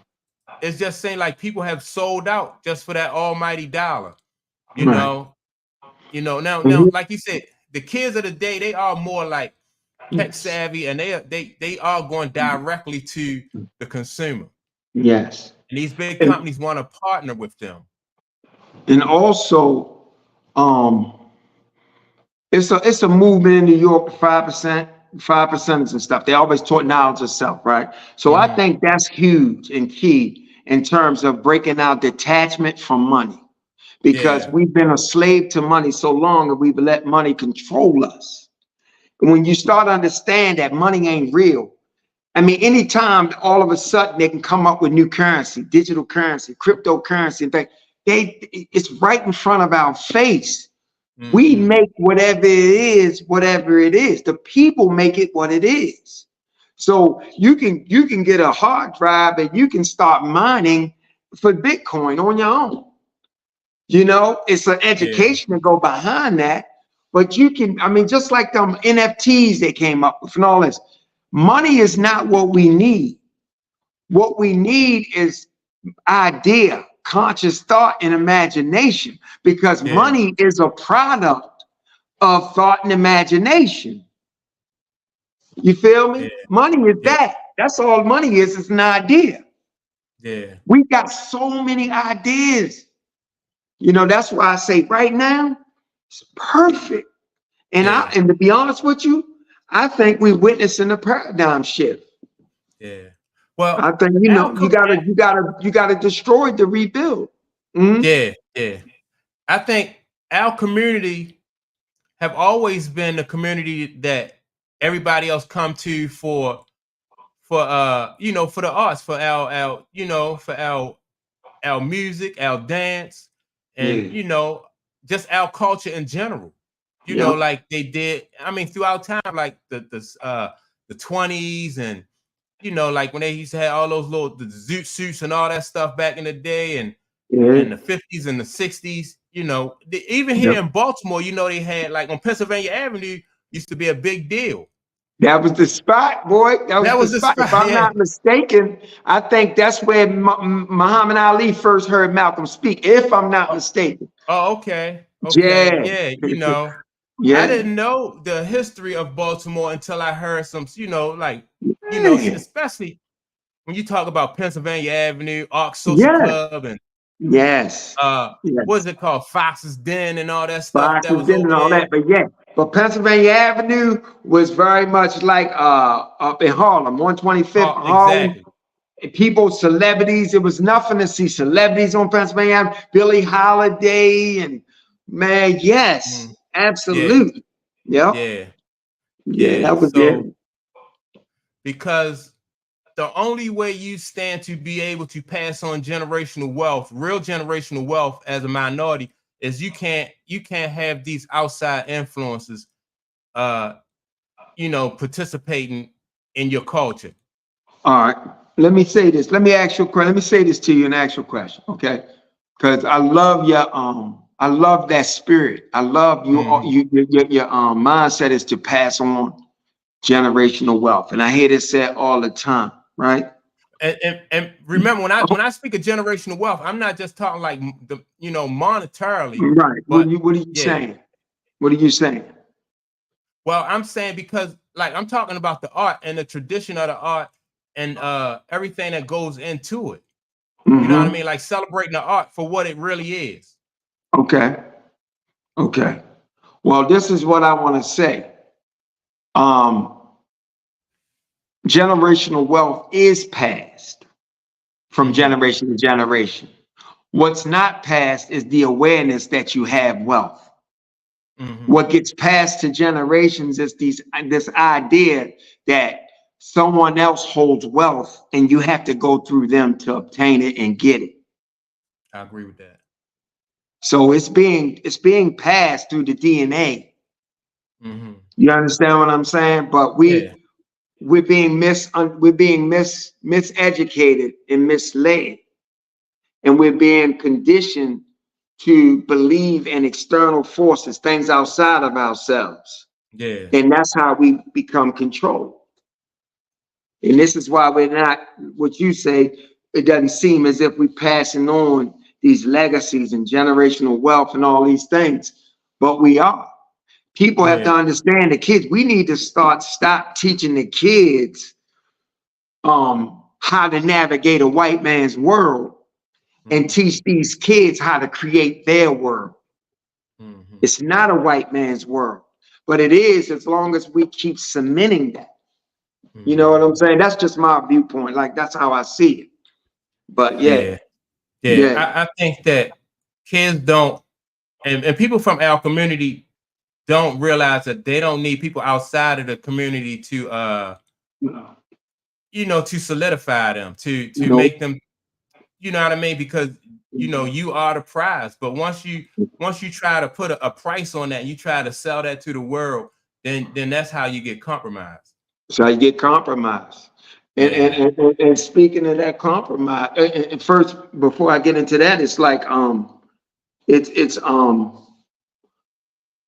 A: it's just saying like people have sold out just for that almighty dollar. You
B: Right.
A: know, now,
B: Mhm.
A: like you said, the kids of the day, they are more like tech
B: Yes.
A: savvy, and they are going directly to the consumer.
B: Yes.
A: And these big
B: And,
A: companies want to partner with them.
B: and also, um, it's a movement in New York, 5%, 5% and stuff. They always taught knowledge of self, right? So I
A: Hmm.
B: think that's huge and key in terms of breaking out detachment from money, because
A: Yeah.
B: we've been a slave to money so long and we've let money control us. And when you start to understand that money ain't real, I mean, anytime all of a sudden they can come up with new currency, digital currency, cryptocurrency, in fact, it's right in front of our face. We
A: Hmm.
B: make whatever it is. The people make it what it is. So you can get a hard drive and you can start mining for Bitcoin on your own. It's an
A: Yeah.
B: education to go behind that. But you can, I mean, just like them NFTs they came up with and all this. Money is not what we need. What we need is idea, conscious thought, and imagination, because
A: Yeah.
B: money is a product of thought and imagination. You feel me?
A: Yeah.
B: Money is
A: Yeah.
B: that. That's all money is. It's an idea.
A: Yeah.
B: We got so many ideas. That's why I say right now, it's perfect. And
A: Yeah.
B: to be honest with you, I think we're witnessing a paradigm shift.
A: Yeah. Well,
B: I think
A: our
B: you
A: com-
B: gotta destroy to rebuild. Mhm.
A: yeah, yeah. I think our community have always been the community that everybody else come to for for the arts, for our for our music, our dance, and
B: Yeah.
A: just our culture in general.
B: Yep.
A: Like they did. I mean, throughout time, like the 20s, and like when they used to have all those little the zoot suits and all that stuff back in the day, and
B: Yeah.
A: the 50s and the 60s. Even
B: Yep.
A: here in Baltimore, they had like on Pennsylvania Avenue used to be a big deal.
B: That was the spot, boy. That was
A: That
B: the
A: was the
B: spot. If
A: spot.
B: I'm
A: Yeah.
B: not mistaken, I think that's where Muhammad Ali first heard Malcolm speak. If I'm not
A: Oh,
B: mistaken.
A: oh, okay. Okay.
B: Yeah.
A: Yeah. I
B: Yeah.
A: didn't know the history of Baltimore until I heard some, like,
B: Yeah.
A: especially when you talk about Pennsylvania Avenue, Arc Social
B: Yeah.
A: Club, and
B: Yes.
A: what is
B: Yes.
A: it called? Fox's Den and all that stuff that
B: Boxes
A: was
B: and
A: over
B: all
A: there.
B: that, but yeah. But Pennsylvania Avenue was very much like up in Harlem, 125th
A: Oh,
B: Harlem.
A: exactly.
B: People, celebrities. It was nothing to see celebrities on Pennsylvania Avenue. Billie Holiday and man, yes,
A: Mm, yeah.
B: absolutely. Yep.
A: Yeah.
B: Yeah,
A: Yeah.
B: that was it.
A: So because the only way you stand to be able to pass on generational wealth, real generational wealth as a minority, is you can't have these outside influences participating in your culture.
B: All right. Let me say this. Let me say this to you and ask you a question, okay? Because I love that spirit. I love
A: Mhm.
B: your mindset is to pass on generational wealth. And I hear this said all the time, right?
A: And remember, when I speak of generational wealth, I'm not just talking like the monetarily,
B: Right.
A: but
B: What are you
A: yeah.
B: saying? What are you saying?
A: Well, I'm saying because like I'm talking about the art and the tradition of the art and everything that goes into it. You know what I
B: Mm-hmm.
A: mean? Like celebrating the art for what it really is.
B: Okay. Okay. Well, this is what I want to say. Um, Generational wealth is passed from
A: Hmm.
B: generation to generation. What's not passed is the awareness that you have wealth.
A: Hmm.
B: What gets passed to generations is this idea that someone else holds wealth and you have to go through them to obtain it and get it.
A: I agree with that.
B: So it's being passed through the DNA.
A: Hmm.
B: You understand what I'm saying? But
A: Yeah.
B: we're being miseducated and misled, and we're being conditioned to believe in external forces, things outside of ourselves.
A: Yeah.
B: And that's how we become controlled. And this is why we're not, what you say, it doesn't seem as if we're passing on these legacies and generational wealth and all these things, but we are. People have to
A: Yeah.
B: understand the kids. We need to stop teaching the kids how to navigate a white man's world and
A: Mm-hmm.
B: teach these kids how to create their world.
A: Mm-hmm.
B: It's not a white man's world, but it is as long as we keep cementing that. You know what I'm
A: Mm-hmm.
B: saying? That's just my viewpoint. Like, that's how I see it. But yeah,
A: Yeah. Yeah.
B: yeah.
A: I think that kids don't, and people from our community don't realize that they don't need people outside of the community to to solidify them, to
B: No.
A: make them, you know what I mean? Because you are the prize. But once you try to put a price on that, you try to sell that to the world, then that's how you get compromised.
B: So you get compromised. And and,
A: Yeah.
B: and speaking of that compromise, and first before I get into that, it's like it's it's um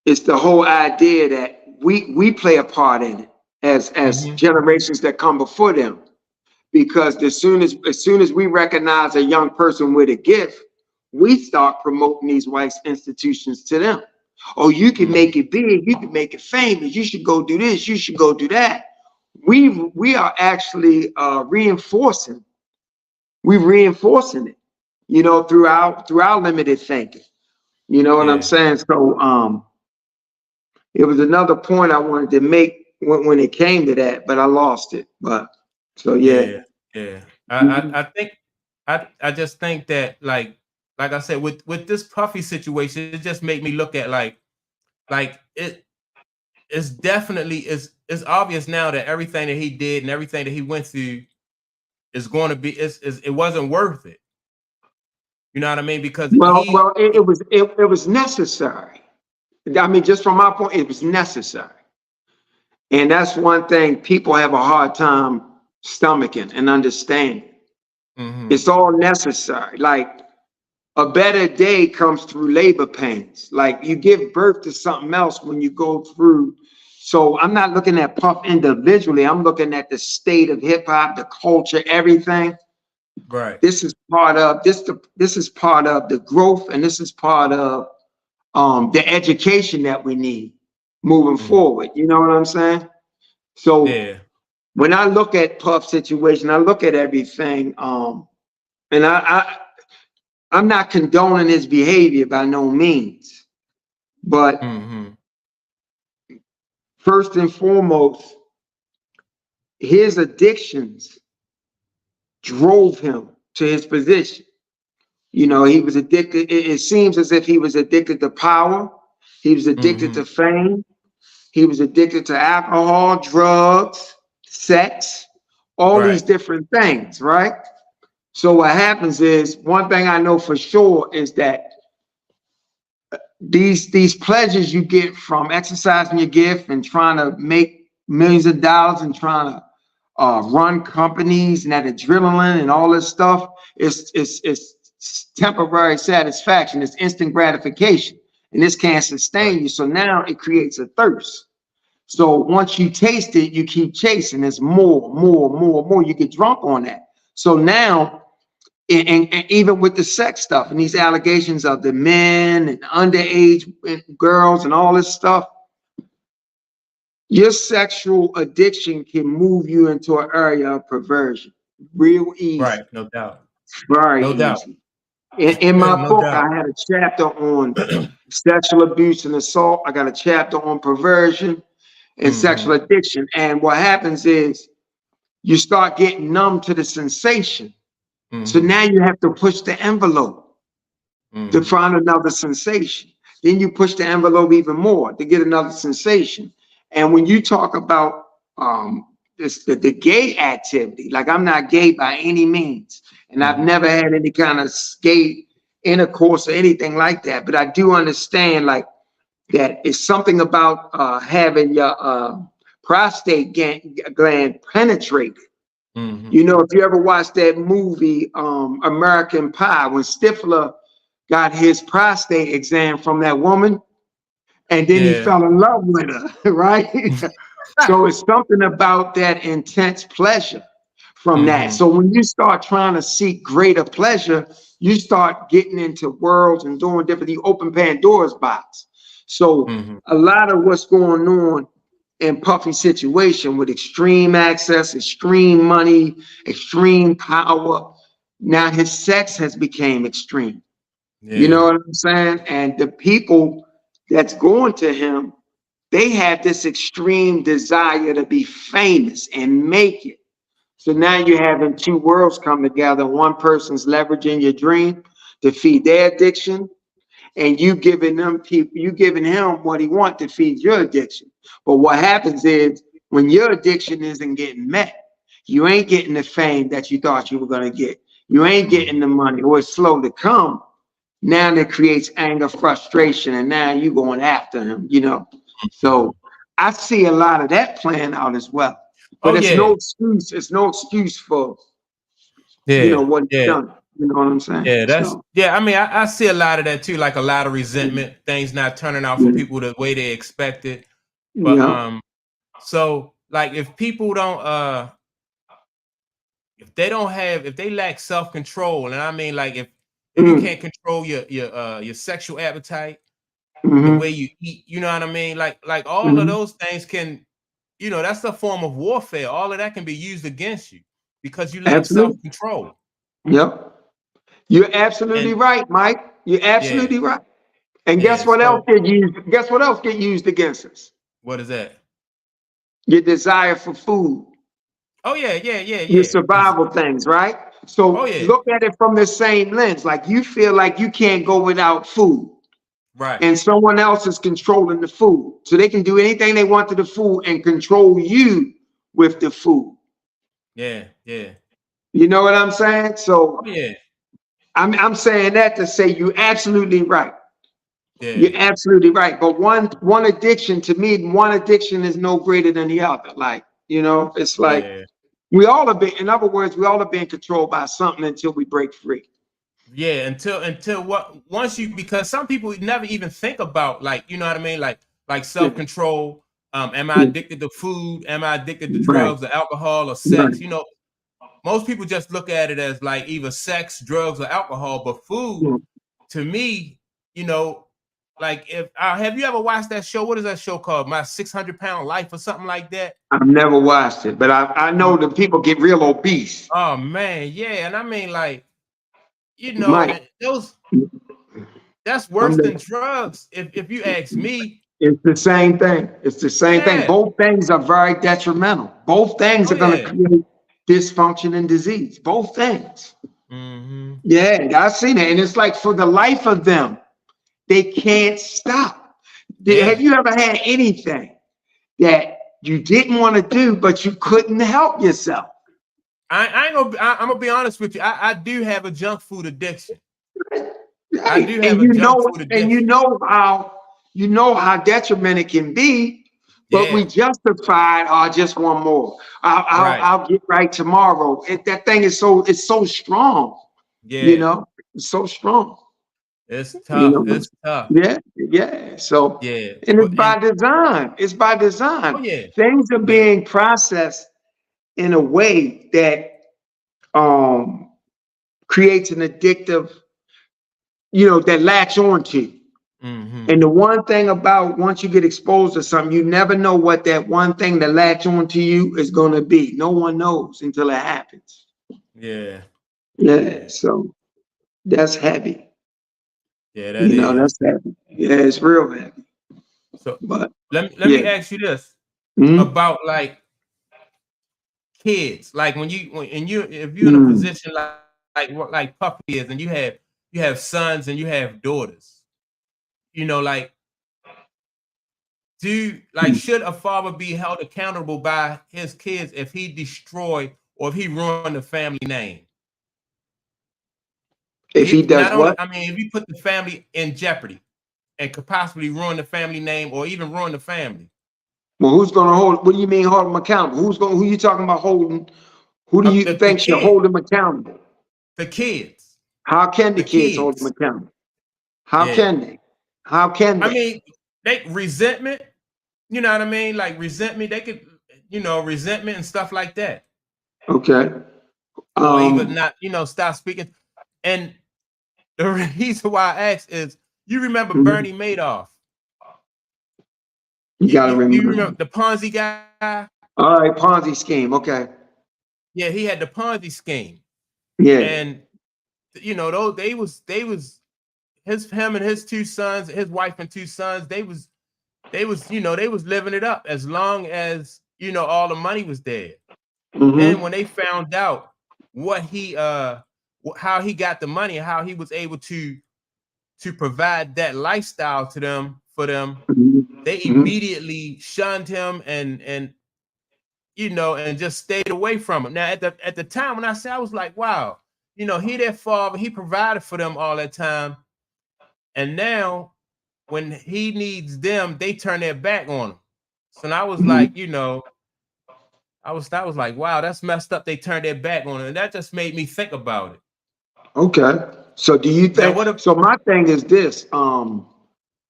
B: it's the whole idea that we play a part in it as
A: Hmm.
B: generations that come before them. Because as soon as we recognize a young person with a gift, we start promoting these white institutions to them. Oh, you can
A: Hmm.
B: make it big, you can make it famous, you should go do this, you should go do that. We are actually reinforcing it, through our limited thinking. You know what I'm
A: Yeah.
B: saying? So it was another point I wanted to make when it came to that, but I lost it. But so yeah.
A: Yeah. Yeah. I think I just think that like I said, with this Puffy situation, it just made me look at like it's definitely it's obvious now that everything that he did and everything that he went through is going to be it wasn't worth it. You know what I mean? Because
B: Well, it was necessary. I mean, just from my point, it was necessary. And that's one thing people have a hard time stomaching and understanding.
A: hmm
B: It's all necessary. Like, a better day comes through labor pains. Like, you give birth to something else when you go through. So I'm not looking at Puff individually. I'm looking at the state of hip hop, the culture, everything.
A: right.
B: This is part of the growth, and this is part of the education that we need moving
A: hmm
B: forward. You know what I'm saying? So
A: Yeah.
B: when I look at Puff situation, I look at everything, and I'm not condoning his behavior by no means, but
A: hmm
B: first and foremost, his addictions drove him to his position. He was addicted. It seems as if he was addicted to power. He was addicted
A: hmm
B: to fame. He was addicted to alcohol, drugs, sex, all these
A: Right.
B: different things, right? So what happens is, one thing I know for sure is that these pleasures you get from exercising your gift and trying to make millions of dollars and trying to run companies and that adrenaline and all this stuff, it's temporary satisfaction. It's instant gratification, and this can't sustain
A: Right.
B: you. So now it creates a thirst. So once you taste it, you keep chasing. It's more, more, more, more. You get drunk on that. So now, and even with the sex stuff and these allegations of the men and underage girls and all this stuff, your sexual addiction can move you into an area of perversion real easy,
A: Right. No doubt.
B: very
A: No doubt.
B: easy. In my
A: No
B: book, I
A: doubt.
B: had a chapter on sexual abuse and assault. I got a chapter on perversion and sexual
A: hmm
B: addiction. And what happens is you start getting numb to the sensation. So
A: hmm
B: now you have to push the envelope to
A: hmm
B: find another sensation. Then you push the envelope even more to get another sensation. And when you talk about the gay activity, like, I'm not gay by any means, and I've
A: hmm
B: never had any kind of gay intercourse or anything like that. But I do understand, like, that it's something about having your prostate gland penetrated.
A: hmm
B: If you ever watched that movie, American Pie, when Stifler got his prostate exam from that woman, and then he
A: Yeah.
B: fell in love with her, right? So it's something about that intense pleasure from that.
A: Mm-hmm.
B: So when you start trying to seek greater pleasure, you start getting into worlds and doing different, you open Pandora's box. So
A: Mm-hmm.
B: a lot of what's going on in Puffy's situation with extreme access, extreme money, extreme power, now his sex has become extreme. You
A: Yeah.
B: know what I'm saying? And the people that's going to him, they have this extreme desire to be famous and make it. So now you're having two worlds come together. One person's leveraging your dream to feed their addiction, and you giving them people, you giving him what he wants to feed your addiction. But what happens is when your addiction isn't getting met, you ain't getting the fame that you thought you were gonna get. You ain't
A: Mm-hmm.
B: getting the money, or it's slow to come. Now that creates anger, frustration, and now you going after him, you know. So I see a lot of that playing out as well.
A: Oh
B: But it's
A: yeah.
B: no excuse. It's no excuse for
A: Yeah.
B: what he's
A: Yeah.
B: done. You know what I'm saying?
A: Yeah. That's
B: So
A: yeah. I mean, I see a lot of that too, like a lot of resentment, things not turning out for
B: yeah,
A: people the way they expected. But
B: yeah.
A: so like if people don't if they don't have if they lack self-control, and I mean like if you
B: Mm,
A: can't control your sexual appetite, the way
B: mm-hmm,
A: you eat, you know what I mean? Like all of
B: mm-hmm.
A: those things can, that's a form of warfare. All of that can be used against you because you lack
B: Absolutely.
A: self-control.
B: Yep. You're absolutely
A: And
B: right, Mike. You're
A: yeah,
B: absolutely right. And guess
A: yeah.
B: what else
A: So
B: get used? Guess what else get used against us?
A: what is that?
B: Your desire for food,
A: Oh yeah, yeah, yeah,
B: your
A: yeah.
B: survival things, right?
A: Oh
B: So
A: yeah,
B: look at it from the same lens. Like you feel like you can't go without food,
A: right.
B: and someone else is controlling the food. So they can do anything they want to the food and control you with the food.
A: Yeah, yeah.
B: You know what I'm saying?
A: Oh
B: So
A: yeah,
B: I'm saying that to say you're absolutely right.
A: yeah,
B: You're absolutely right. But one addiction to me, one addiction is no greater than the other. Like, it's like
A: yeah.
B: we all are being, in other words, we all are being controlled by something until we break free.
A: Yeah, until what once you because some people never even think about like you know what I mean like
B: Yeah.
A: self-control. Am I
B: Yeah.
A: addicted to food? Am I addicted to
B: Right.
A: drugs or alcohol or
B: Right.
A: sex? Most people just look at it as like either sex, drugs, or alcohol. But food,
B: Yeah.
A: to me, you know, like if have you ever watched that show? What is that show called? My 600 Pound Life or something like that?
B: I've never watched it, but I know that people get real obese.
A: Oh man, yeah, and I mean like
B: Mike,
A: those that's
B: I'm
A: worse than
B: the,
A: drugs. If you ask me,
B: it's the same thing. It's the same thing.
A: yeah.
B: Both things are very detrimental. Both things
A: Oh
B: are going to
A: yeah.
B: create dysfunction and disease. Both things.
A: Mm-hmm.
B: Yeah, I've seen it. And it's like for the life of them, they can't stop.
A: Yeah.
B: Have you ever had anything that you didn't want to do, but you couldn't help yourself?
A: I ain't gonna. I'm gonna be honest with you. I do have a junk food addiction. I
B: Right.
A: do have
B: And
A: a junk food
B: you
A: addiction.
B: know how detrimental it can be, but we
A: Yeah.
B: justified, oh, just one more.
A: Right.
B: I'll get right tomorrow. That thing is it's so strong, you
A: Yeah.
B: know, it's so strong.
A: It's
B: You
A: tough.
B: know,
A: It's tough.
B: yeah, yeah. So,
A: Yeah.
B: and it's
A: But
B: by design. It's by
A: oh
B: design.
A: yeah.
B: Things are
A: Yeah.
B: being processed in a way that um creates an addictive, that latch on to.
A: Mm-hmm.
B: And the one thing about once you get exposed to something, you never know what that one thing that latch on to you is going to be. No one knows until it happens.
A: Yeah.
B: Yeah.
A: Yeah.
B: So that's heavy.
A: Yeah. That
B: That's
A: is.
B: heavy. Yeah, it's real heavy.
A: So
B: But
A: let me
B: yeah.
A: ask you this
B: Mm-hmm.
A: about like kids. Like when you if you're in a
B: Mm.
A: position like Puffy is, and you have sons and you have daughters. Like should a father be held accountable by his kids if he destroy or if he ruined the family name?
B: If he
A: He
B: does
A: not only,
B: what?
A: I mean, if he put the family in jeopardy and could possibly ruin the family name or even ruin the family.
B: Well, who's going to hold? What do you mean hold him accountable? Who you talking about holding? Who do you
A: The
B: think should
A: kid,
B: hold him accountable?
A: the kids,
B: How can the
A: the
B: kids hold him
A: kids.
B: accountable? How
A: Yeah.
B: can they? How can
A: I
B: they?
A: mean, they resentment, you know what I mean? Like resentment, they could resentment and stuff like that,
B: Okay.
A: or even
B: Um,
A: not, stop speaking. And the reason why I ask is, you remember
B: mhm.
A: Bernie Madoff?
B: You
A: You,
B: gotta
A: you, you remember
B: remember.
A: the Ponzi guy?
B: All right, Ponzi scheme. Okay.
A: Yeah, he had the Ponzi scheme,
B: Yeah.
A: and those they was him and his two sons, his wife and two sons. They was living it up as long as all the money was there. Then when
B: Mm-hmm.
A: they found out what he how he got the money, how he was able to provide that lifestyle to them for them, they
B: Mm-hmm.
A: immediately shunned him and just stayed away from him. Now at the time when I said, I was like, wow, he their father, he provided for them all that time, and now when he needs them, they turn their back on him. So I was
B: Mm-hmm.
A: like, I was like, wow, that's messed up. They turned their back on him, and that just made me think about it.
B: Okay. So do you
A: Now,
B: think
A: what if?
B: so my thing is this,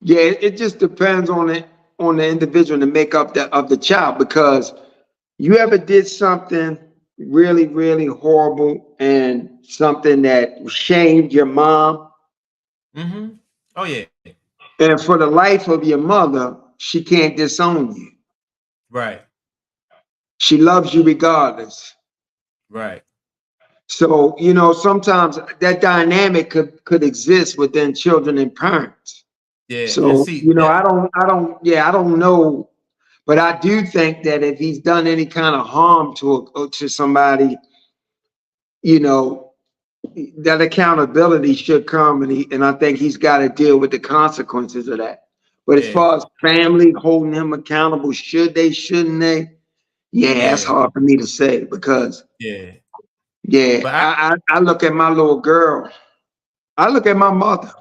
B: yeah, it just depends on the individual and the makeup of the child because you ever did something really, really horrible and something that shamed your mom,
A: Mm-hmm. Oh yeah,
B: and for the life of your mother, she can't disown you.
A: right,
B: She loves you regardless.
A: right,
B: So, sometimes that dynamic could exist within children and parents.
A: yeah, and
B: So,
A: see that.
B: I don't know, but I do think that if he's done any kind of harm to somebody, you know, that accountability should come, and I think he's got to deal with the consequences of that. But as
A: Yeah,
B: far as family holding him accountable, should they, shouldn't they? Yeah, that's
A: yeah,
B: hard for me to say because,
A: yeah.
B: yeah,
A: But
B: I look at my little girl, I look at my mother,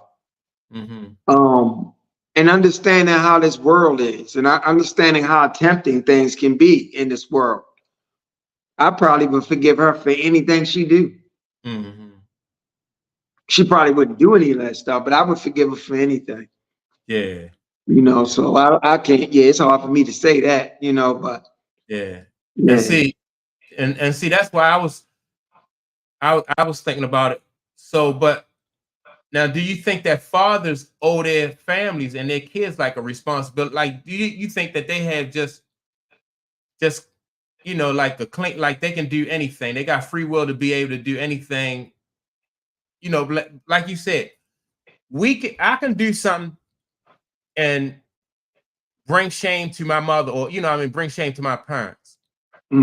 A: mm-hmm.
B: um, and understanding how this world is, and understanding how tempting things can be in this world. I probably would forgive her for anything she do.
A: Mm-hmm.
B: She probably wouldn't do any of that stuff, but I would forgive her for anything.
A: Yeah, yeah,
B: So I can't. Yeah, it's hard for me to say that. But
A: yeah. And
B: yeah.
A: see, and see, that's why I was thinking about it. So, but now, do you think that fathers owe their families and their kids like a responsibility? Like, do you think that they have just like a clean, like they can do anything? They got free will to be able to do anything. Like you said, I can do something and bring shame to my mother, or bring shame to my parents.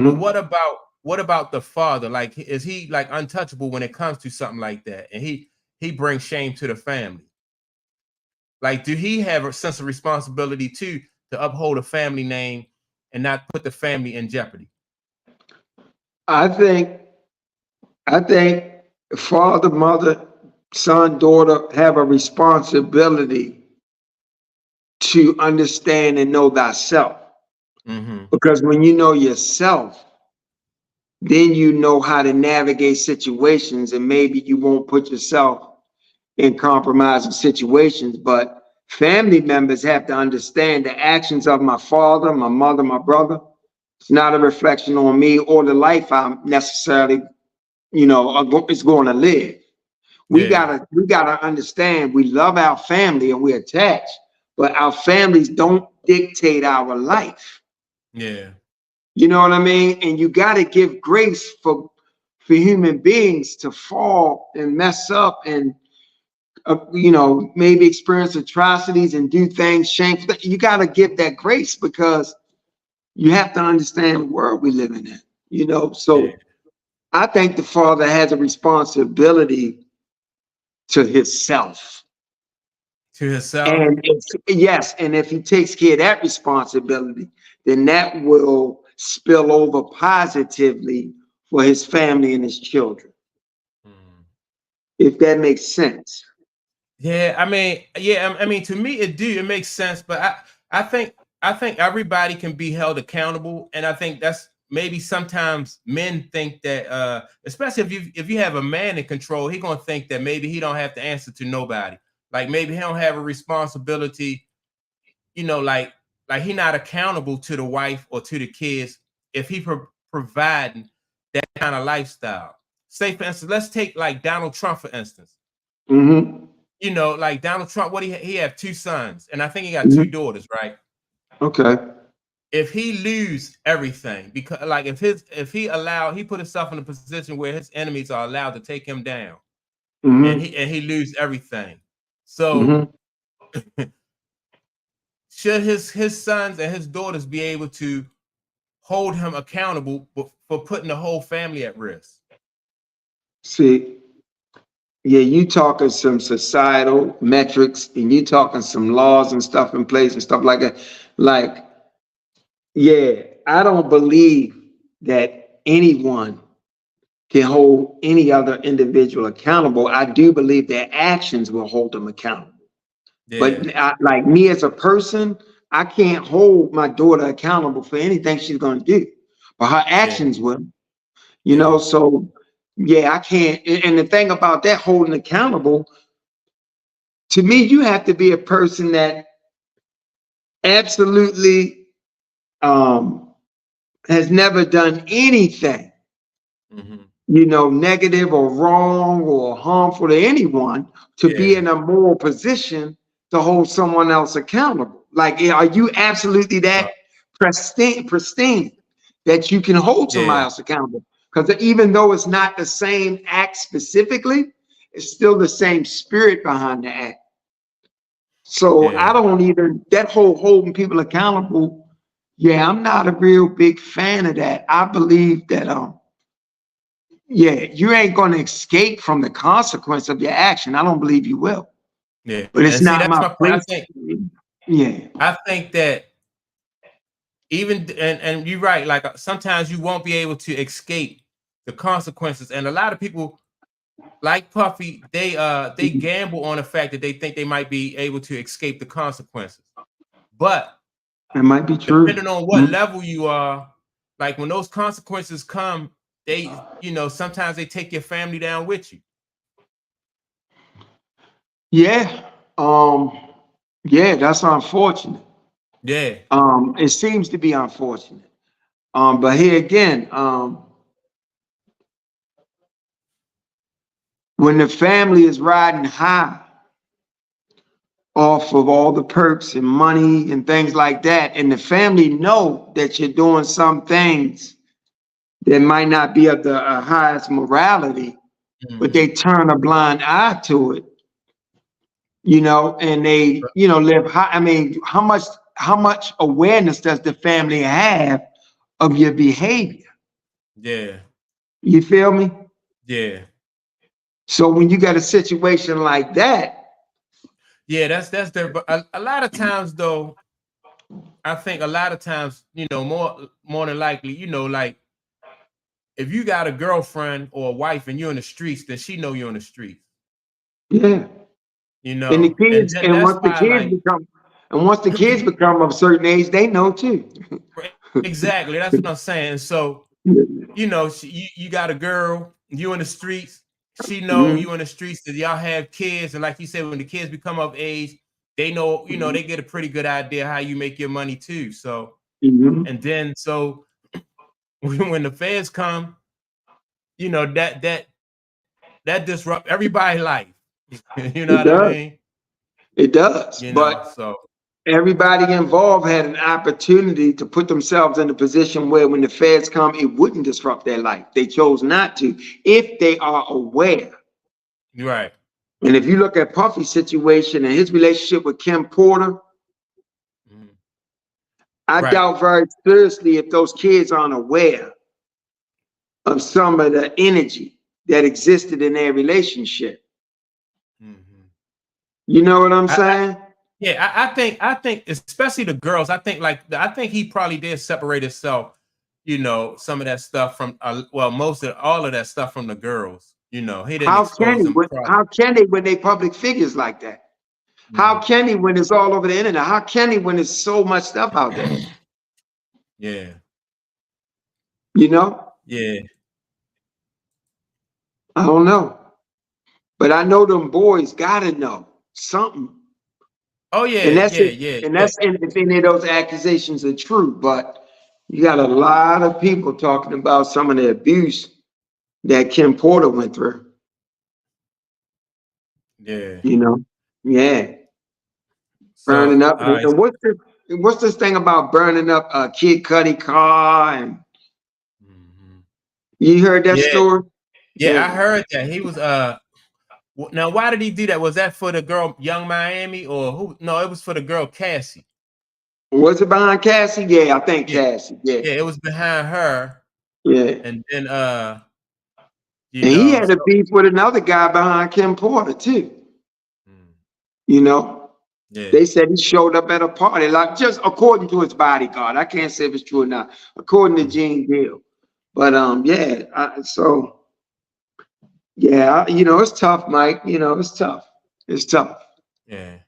A: But
B: Hmm.
A: what about the father? Like, is he like untouchable when it comes to something like that? And he brings shame to the family. Like, do he have a sense of responsibility too to uphold a family name and not put the family in jeopardy?
B: I think I think father, mother, son, daughter have a responsibility to understand and know thyself.
A: Mm-hmm.
B: Because when you know yourself, then you know how to navigate situations, and maybe you won't put yourself in compromising situations. But family members have to understand the actions of my father, my mother, my brother. It's not a reflection on me or the life I'm necessarily, is going to live. We
A: Yeah,
B: gotta understand we love our family and we're attached, but our families don't dictate our life.
A: yeah,
B: You know what I mean? And you got to give grace for human beings to fall and mess up and maybe experience atrocities and do things shameful. You got to give that grace because you have to understand the world we live in.
A: yeah.
B: So I think the father has a responsibility to himself.
A: To himself.
B: And yes, and if he takes care of that responsibility, then that will spill over positively for his family and his children,
A: Mm.
B: if that makes sense.
A: Yeah, I mean, to me it makes sense, but I think everybody can be held accountable, and I think that's maybe sometimes men think that, especially if you have a man in control, he gonna think that maybe he don't have to answer to nobody. Like, maybe he don't have a responsibility, like he not accountable to the wife or to the kids, if he providing that kind of lifestyle. Say for instance, let's take like Donald Trump for instance.
B: Mm-hmm.
A: You know, like Donald Trump, what he have 2 sons, and I think he got 2 daughters, right?
B: Okay.
A: If he lose everything, because like if he put himself in a position where his enemies are allowed to take him down, and
B: Mm-hmm.
A: he lose everything. So
B: Mm-hmm.
A: should his sons and his daughters be able to hold him accountable for putting the whole family at risk?
B: See, yeah, you talking some societal metrics and you talking some laws and stuff in place and stuff like that. Like, yeah, I don't believe that anyone can hold any other individual accountable. I do believe their actions will hold them accountable.
A: Yeah,
B: But like me as a person, I can't hold my daughter accountable for anything she's going to do, but her
A: yeah,
B: actions will.
A: yeah,
B: So yeah, I can't. And the thing about that holding accountable, to me, you have to be a person that absolutely has never done anything,
A: mm-hmm.
B: negative or wrong or harmful to anyone to be
A: Yeah,
B: in a moral position to hold someone else accountable. Like, are you absolutely
A: right.
B: that pristine that you can hold
A: Yeah,
B: somebody else accountable? Because even though it's not the same act specifically, it's still the same spirit behind the act. So
A: yeah,
B: I don't even, that whole holding people accountable, yeah, I'm not a real big fan of that. I believe that yeah, you ain't gonna escape from the consequence of your action. I don't believe you will.
A: yeah.
B: But it's
A: And see,
B: not
A: that's
B: my
A: my point.
B: place. Yeah.
A: I think that even and you're right. Like sometimes you won't be able to escape the consequences, and a lot of people like Puffy, they gamble on the fact that they think they might be able to escape the consequences. But
B: That might be true.
A: depending on what level you are, like when those consequences come, sometimes they take your family down with you.
B: Yeah. Yeah, that's unfortunate.
A: Yeah,
B: It seems to be unfortunate. But here again, when the family is riding high off of all the perks and money and things like that, and the family know that you're doing some things that might not be of the highest morality, but
A: mm-hmm.
B: they turn a blind eye to it, and they, live high. I mean, how much awareness does the family have of your behavior?
A: Yeah,
B: You feel me?
A: yeah,
B: So when you got a situation like that,
A: yeah. That's there. But a lot of times, though, I think a lot of times, more than likely, like if you got a girlfriend or a wife and you're in the streets, then she know you're in the streets.
B: yeah. And the
A: And
B: kids,
A: then
B: and
A: that's
B: once the
A: why,
B: kids
A: like,
B: become, and once the kids become of a certain age, they know too.
A: exactly, that's what I'm saying. So,
B: Mhm.
A: you got a girl, you in the streets, she know you in the streets, that y'all have kids, and like you said, when the kids become of age, they know,
B: Mhm.
A: they get a pretty good idea how you make your money too. So,
B: Mhm.
A: and then so when the feds come, that disrupt everybody's life. You know
B: It
A: what I
B: does.
A: mean?
B: It does. But
A: So
B: everybody involved had an opportunity to put themselves in a position where when the feds come, it wouldn't disrupt their life. They chose not to, if they are aware.
A: you're right.
B: And if you look at Puffy's situation and his relationship with Kim Porter,
A: Mhm.
B: I
A: Right.
B: doubt very seriously if those kids aren't aware of some of the energy that existed in their relationship.
A: Mhm.
B: You know what I'm
A: I, I,
B: saying?
A: yeah, I think especially the girls. I think he probably did separate himself. Some of that stuff from most of all of that stuff from the girls. He didn't
B: How can
A: expose
B: he?
A: them.
B: How can they when they public figures like that? How
A: Mhm.
B: can he when it's all over the internet? How can he when there's so much stuff out there?
A: Yeah,
B: You know,
A: yeah.
B: I don't know, but I know them boys gotta know something,
A: Oh
B: and
A: yeah,
B: that's
A: yeah,
B: it.
A: yeah,
B: And
A: yeah.
B: that's if any of those accusations are true. But you got a lot of people talking about some of the abuse that Kim Porter went through.
A: Yeah.
B: You know, yeah, burning
A: So
B: up.
A: all right.
B: And what's this thing about burning up a Kid Cudi car? And
A: Mhm.
B: you heard that
A: Yeah,
B: story?
A: yeah, I
B: Yeah.
A: heard that he was now why did he do that? Was that for the girl Young Miami or who? No, it was for the girl Cassie.
B: Was it behind Cassie? Yeah, I think
A: Yeah,
B: Cassie. Yeah,
A: yeah, it was behind her,
B: yeah.
A: and then you
B: And he
A: know,
B: had a
A: so
B: beef with another guy behind Kim Porter too.
A: mm,
B: You know,
A: yeah,
B: they said he showed up at a party, like just according to his bodyguard. I can't say if it's true or not, according to
A: mm,
B: Gene Deal. But yeah, so yeah, you know, it's tough, Mike. You know, it's tough. It's tough.
A: yeah.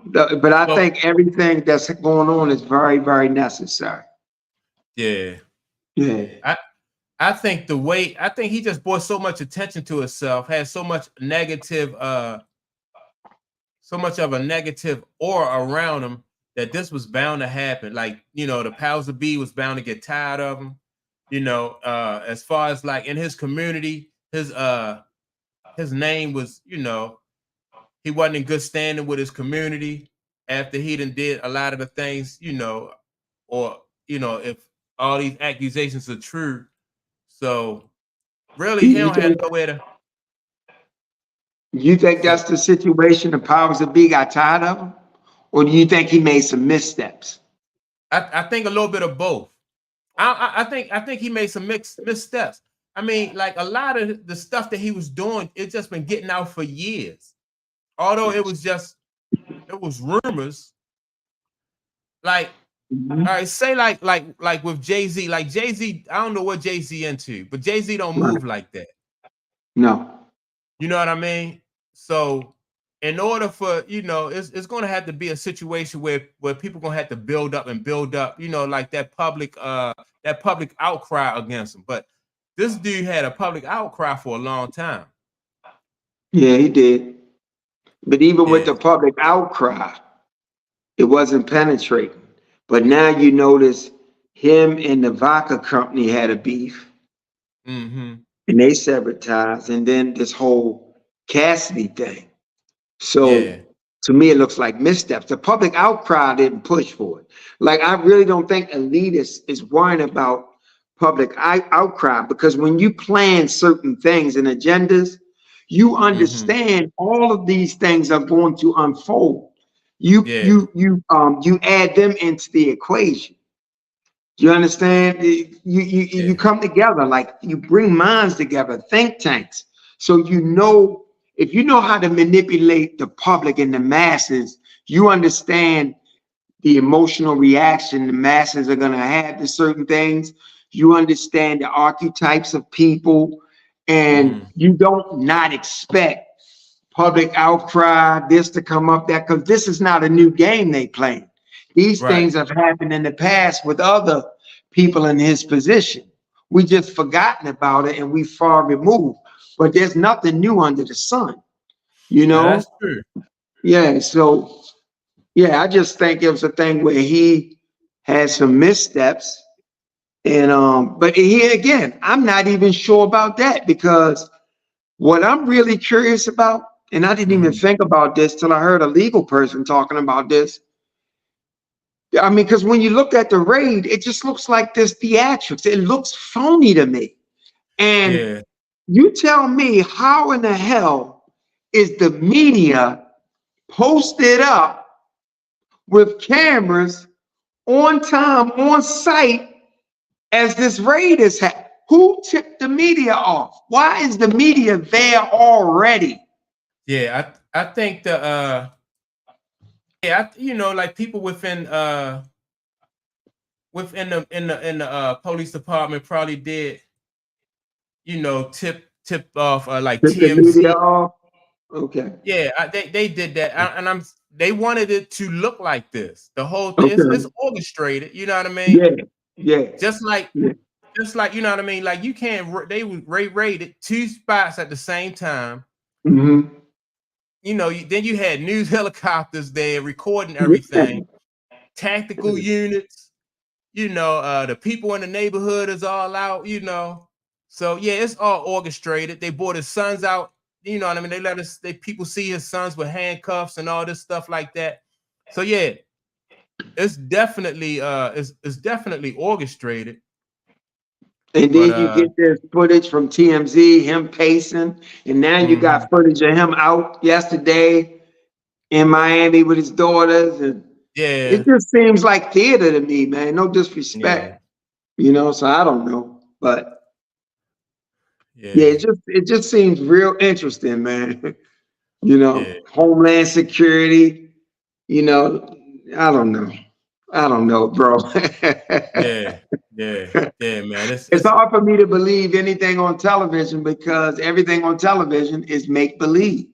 B: But I
A: Well,
B: think everything that's going on is very, very necessary.
A: yeah.
B: Yeah.
A: I I think the way I think he just brought so much attention to himself, had so much of a negative aura around him that this was bound to happen. Like, you know, the powers of be was bound to get tired of him. You know, as far as like in his community, his name was, you know, he wasn't in good standing with his community after he done did a lot of the things, you know, or you know, if all these accusations are true. So really he
B: You
A: don't have
B: think
A: nowhere to
B: you think
A: so
B: that's the situation the powers that be got tired of him? Or do you think he made some missteps?
A: I think a little bit of both. I think he made some missteps. I mean, like a lot of the stuff that he was doing, it's just been getting out for years. Although it was rumors. Like, all
B: Mhm.
A: right, say like with Jay Z, like Jay Z, I don't know what Jay Z into, but Jay Z don't
B: Right.
A: move like that.
B: No.
A: You know what I mean? So, in order for you know, it's going to have to be a situation where people going to have to build up. You know, like that public outcry against him. But this dude had a public outcry for a long time.
B: Yeah, he did. But even with
A: Yeah.
B: the public outcry, it wasn't penetrating. But now you notice him and the vodka company had a beef
A: Mm-hmm.
B: and they severed ties. And then this whole Cassidy thing.
A: Yeah.
B: So to me, it looks like missteps. The public outcry didn't push for it. Like, I really don't think elitists is worrying about public outcry because when you plan certain things and agendas, you
A: Mm-hmm.
B: understand all of these things are going to unfold.
A: Yeah.
B: You add them into the equation. You understand? You
A: Yeah.
B: come together, like you bring minds together, think tanks. So you know, if you know how to manipulate the public and the masses, you understand the emotional reaction the masses are going to have to certain things. You understand the archetypes of people, and
A: Mm-hmm.
B: you don't not expect public outcry, this to come up, that, because this is not a new game they playing. These
A: Right.
B: things have happened in the past with other people in his position. We just forgotten about it and we far removed. But there's nothing new under the sun, you
A: Now
B: know?
A: that's true.
B: Yeah, so yeah, I just think it was a thing where he had some missteps. And but here again, I'm not even sure about that because what I'm really curious about, and I didn't even
A: Mm-hmm.
B: think about this till I heard a legal person talking about this. I mean, because when you look at the raid, it just looks like this theatrics. It looks phony to me. And
A: Yeah.
B: you tell me how in the hell is the media posted up with cameras on time, on site as this raid is happening? Who tipped the media off? Why is the media there already?
A: Yeah. I think the yeah, you know, like people within the police department probably did, you know, tip off like
B: Tipped the media
A: TMZ.
B: off? Okay.
A: Yeah, they did that, and I'm they wanted it to look like this. The whole thing it's
B: Okay.
A: orchestrated. You know what I mean?
B: Yeah. Yeah.
A: Just like
B: Yeah.
A: you know what I mean. Like you can't they would raided two spots at the same time.
B: Hmm.
A: You know, then you had news helicopters there recording
B: Yeah.
A: everything, tactical units. the people in the neighborhood is all out, So yeah, it's all orchestrated. They brought his sons out, you know what I mean? People see his sons with handcuffs and all this stuff like that. So yeah, it's definitely it's definitely orchestrated.
B: And
A: But
B: then you get this footage from TMZ, him pacing, and now you got footage of him out yesterday in Miami with his daughters, and
A: yeah,
B: it just seems like theater to me, man. No
A: yeah,
B: disrespect, so I don't know, but yeah,
A: yeah,
B: it just seems real interesting, man.
A: yeah,
B: Homeland Security, you know, I don't know, bro.
A: yeah, yeah, yeah, man.
B: It's
A: It's
B: hard for me to believe anything on television because everything on television is make believe,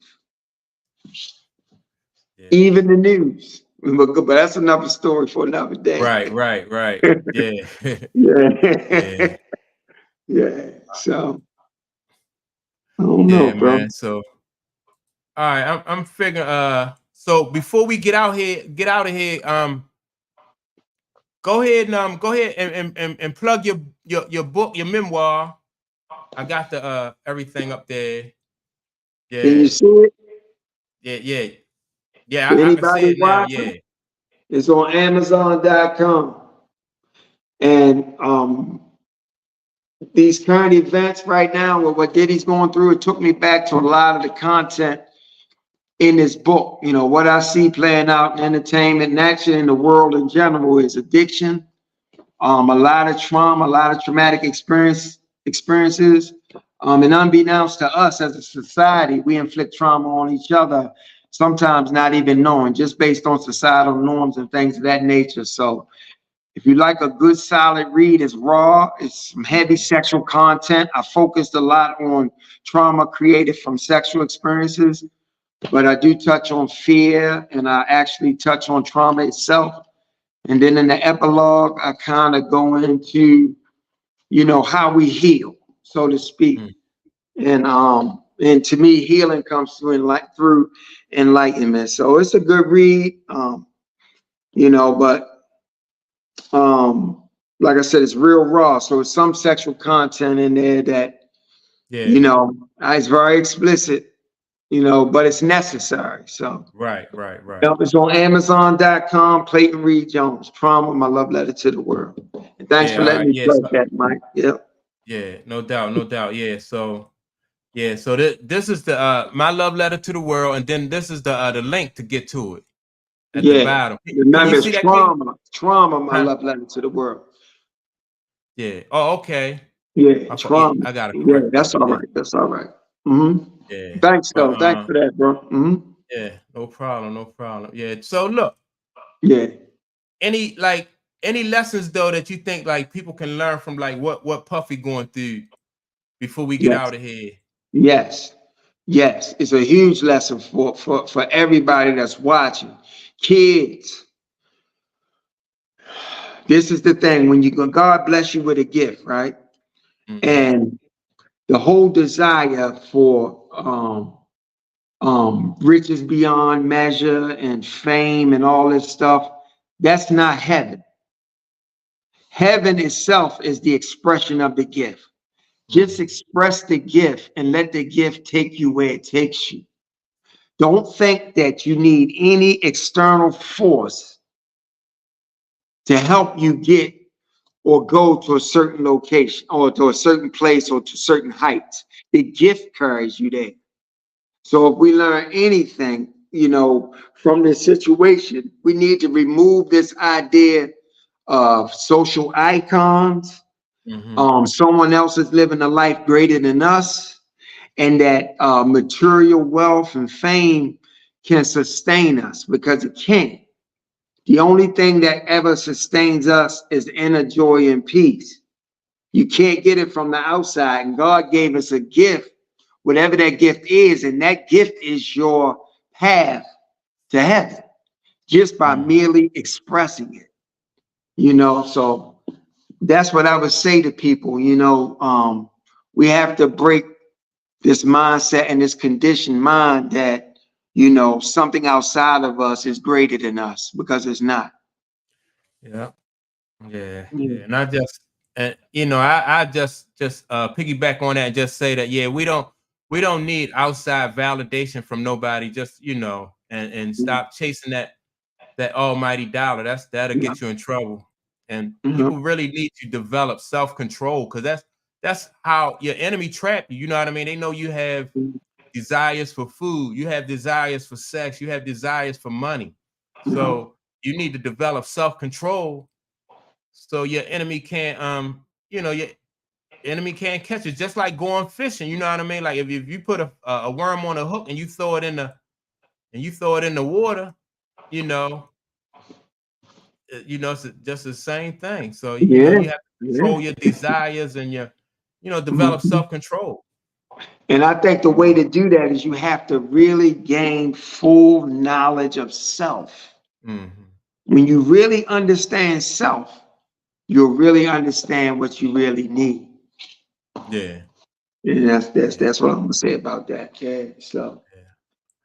A: yeah.
B: even the news. But that's another story for another day.
A: Right, right, right. Yeah.
B: Yeah.
A: Yeah.
B: Yeah. So I don't know,
A: Yeah,
B: bro.
A: man. So all right, I'm figuring so before we get out of here, go ahead and plug your book, your memoir. I got the everything up there.
B: Can you
A: Yeah.
B: see it?
A: Yeah, yeah. Yeah, I can see
B: Anybody
A: it now.
B: watching?
A: Yeah.
B: It's on Amazon.com. And these current events right now, with what Diddy's going through, it took me back to a lot of the content in this book. What I see playing out in entertainment and actually in the world in general is addiction, a lot of trauma, a lot of traumatic experiences. And unbeknownst to us as a society, we inflict trauma on each other, sometimes not even knowing, just based on societal norms and things of that nature. So if you like a good solid read, it's raw, it's some heavy sexual content. I focused a lot on trauma created from sexual experiences, but I do touch on fear, and I actually touch on trauma itself. And then in the epilogue, I kind of go into, how we heal, so to speak.
A: Mm.
B: And to me, healing comes through enlightenment. So it's a good read. But like I said, it's real raw. So it's some sexual content in there that,
A: Yeah.
B: it's very explicit, but it's necessary. So
A: Right, right, right.
B: it's on Amazon.com, Clayton Reed Jones, Trauma, My Love Letter to the World. And thanks
A: Yeah,
B: for
A: all
B: letting
A: right.
B: me
A: Yes.
B: plug that, Mike. Yep.
A: Yeah, no doubt, no doubt. So this is the my love letter to the world, and then this is the link to get to it at the
B: Yeah.
A: bottom. Can you
B: Remember, it's
A: see that, King?
B: trauma, My
A: Huh?
B: Love Letter to the World.
A: Yeah. Oh, okay.
B: Yeah,
A: Yeah,
B: trauma.
A: I gotta
B: Yeah,
A: correct that.
B: that's all
A: Yeah,
B: right. That's all right. Mm-hmm.
A: yeah.
B: Thanks,
A: But
B: though. Thanks for that, bro. Mm-hmm.
A: yeah, no problem, no problem. Yeah. So look,
B: Yeah.
A: any any lessons though that you think like people can learn from like what Puffy going through before we get
B: Yes.
A: out of here?
B: Yes. Yes. It's a huge lesson for everybody that's watching. Kids, this is the thing. When God bless you with a gift, right?
A: Mm-hmm.
B: And the whole desire for riches beyond measure and fame and all this stuff, that's not heaven. Heaven itself is the expression of the gift. Just
A: Mm-hmm.
B: express the gift and let the gift take you where it takes you. Don't think that you need any external force to help you get or go to a certain location or to a certain place or to certain heights. The gift carries you there. So if we learn anything, from this situation, we need to remove this idea of social icons.
A: Mm-hmm.
B: Someone else is living a life greater than us, and that material wealth and fame can sustain us, because it can't. The only thing that ever sustains us is inner joy and peace. You can't get it from the outside, and God gave us a gift, whatever that gift is, and that gift is your path to heaven just by
A: Mm-hmm.
B: merely expressing it. So that's what I would say to people. We have to break this mindset and this conditioned mind that something outside of us is greater than us, because it's not.
A: Yeah. Yeah,
B: Yeah.
A: yeah. And I just, and you know, I just piggyback on that and just say that, yeah, we don't need outside validation from nobody. Just, you know, and stop chasing that almighty dollar. That'll
B: Yeah.
A: get you in trouble. And
B: Yeah.
A: people really need to develop self-control, because that's how your enemy trap you. You know what I mean? They know you have desires for food, you have desires for sex, you have desires for money.
B: Yeah.
A: So you need to develop self-control so your enemy can't your enemy can't catch it. Just like going fishing, you know what I mean? Like if you put a worm on a hook and you throw it in the water, you know, it's just the same thing. So
B: Yeah.
A: you have to
B: Yeah.
A: control your desires and develop
B: Mhm.
A: self-control.
B: And I think the way to do that is you have to really gain full knowledge of self.
A: Hmm.
B: When you really understand self, you'll really understand what you really need.
A: Yeah,
B: And
A: yeah,
B: that's what I'm gonna say about that. Yeah. So
A: yeah.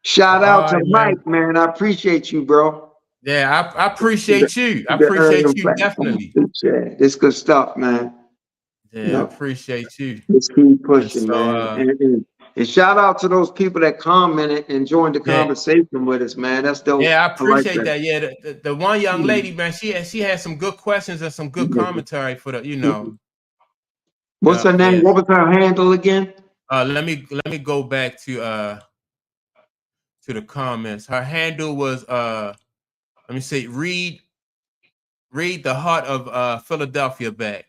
B: shout
A: All
B: out to
A: right, man.
B: Mike, man. I appreciate you, bro.
A: Yeah, I
B: The,
A: appreciate you. I
B: the
A: appreciate
B: earning
A: you
B: platform.
A: definitely.
B: Yeah, this good stuff, man. You
A: Yeah, I
B: know,
A: appreciate you.
B: let's keep
A: And
B: pushing,
A: so
B: man. And shout out to those people that commented and joined the
A: yeah,
B: conversation with us, man. That's
A: yeah,
B: dope.
A: I
B: I like
A: appreciate
B: that.
A: that. Yeah, the one young
B: Mm,
A: lady, man, she had some good questions and some good
B: yeah.
A: commentary for the,
B: Mm. What's
A: yeah,
B: her name?
A: yeah.
B: What was her handle again?
A: Let me go back to the comments. Her handle was let me see, read the heart of Philadelphia back.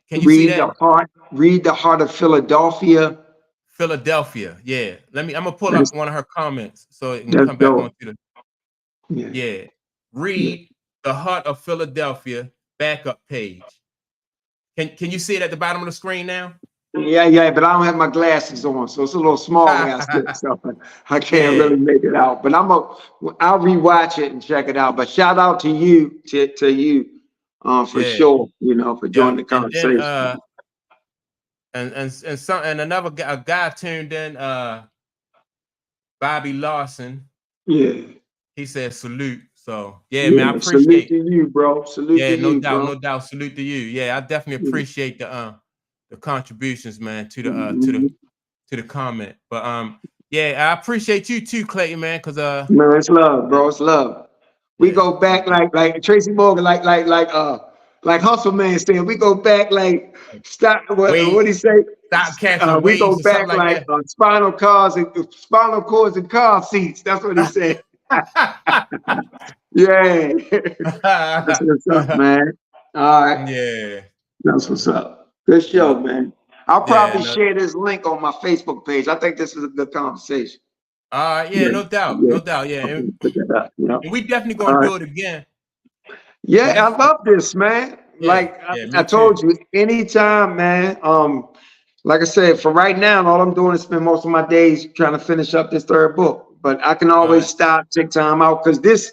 A: Can you see that?
B: Read the heart of Philadelphia.
A: Philadelphia. Yeah. I'm gonna pull
B: That's
A: up one of her comments so it can
B: that's
A: come back
B: dope.
A: onto the
B: Yeah.
A: yeah.
B: Yeah.
A: Read the heart of Philadelphia backup page. Can you see it at the bottom of the screen now?
B: Yeah, but I don't have my glasses on, so it's a little small where I sit, so I can't
A: Yeah,
B: really make it out. But I'll rewatch it and check it out. But shout out to you, to you, for
A: yeah,
B: sure. You know, for
A: yeah.
B: joining the
A: And then
B: conversation.
A: another a guy tuned in, Bobby Lawson.
B: Yeah,
A: He said salute. So yeah, man, I
B: yeah. Salute
A: appreciate.
B: to you, bro. Salute to
A: Yeah, no
B: you,
A: doubt,
B: bro.
A: no doubt. Salute to you. Yeah, I definitely
B: Yeah.
A: appreciate the contributions, man, to the
B: Mhm.
A: to the comment. But yeah, I appreciate you too, Clayton, man, because
B: No, it's love, bro. It's love. We
A: yeah,
B: go back like Tracy Morgan, like Hustle Man said. We go back like stop. What
A: wait,
B: he say?
A: stop catching
B: We go
A: waves or something
B: back
A: like
B: like
A: that.
B: spinal cords and car seats. That's what he said. Yeah, that's what's up, man. All right,
A: Yeah,
B: that's what's up. Good show,
A: yeah,
B: man. I'll
A: yeah.
B: probably
A: No,
B: share this link on my Facebook page. I think this is a good conversation.
A: yeah,
B: Yeah,
A: no doubt,
B: yeah.
A: no doubt. Yeah,
B: I'm
A: and,
B: gonna put that up. You know.
A: and we definitely
B: All
A: gonna
B: right.
A: do it again because
B: Yeah,
A: it's
B: I love this, man.
A: yeah,
B: Like
A: yeah.
B: I
A: Me too.
B: told you, anytime, man. Like I said, for right now, all I'm doing is spend most of my days trying to finish up this third book. But I can
A: All
B: always
A: right.
B: stop, take time out, because this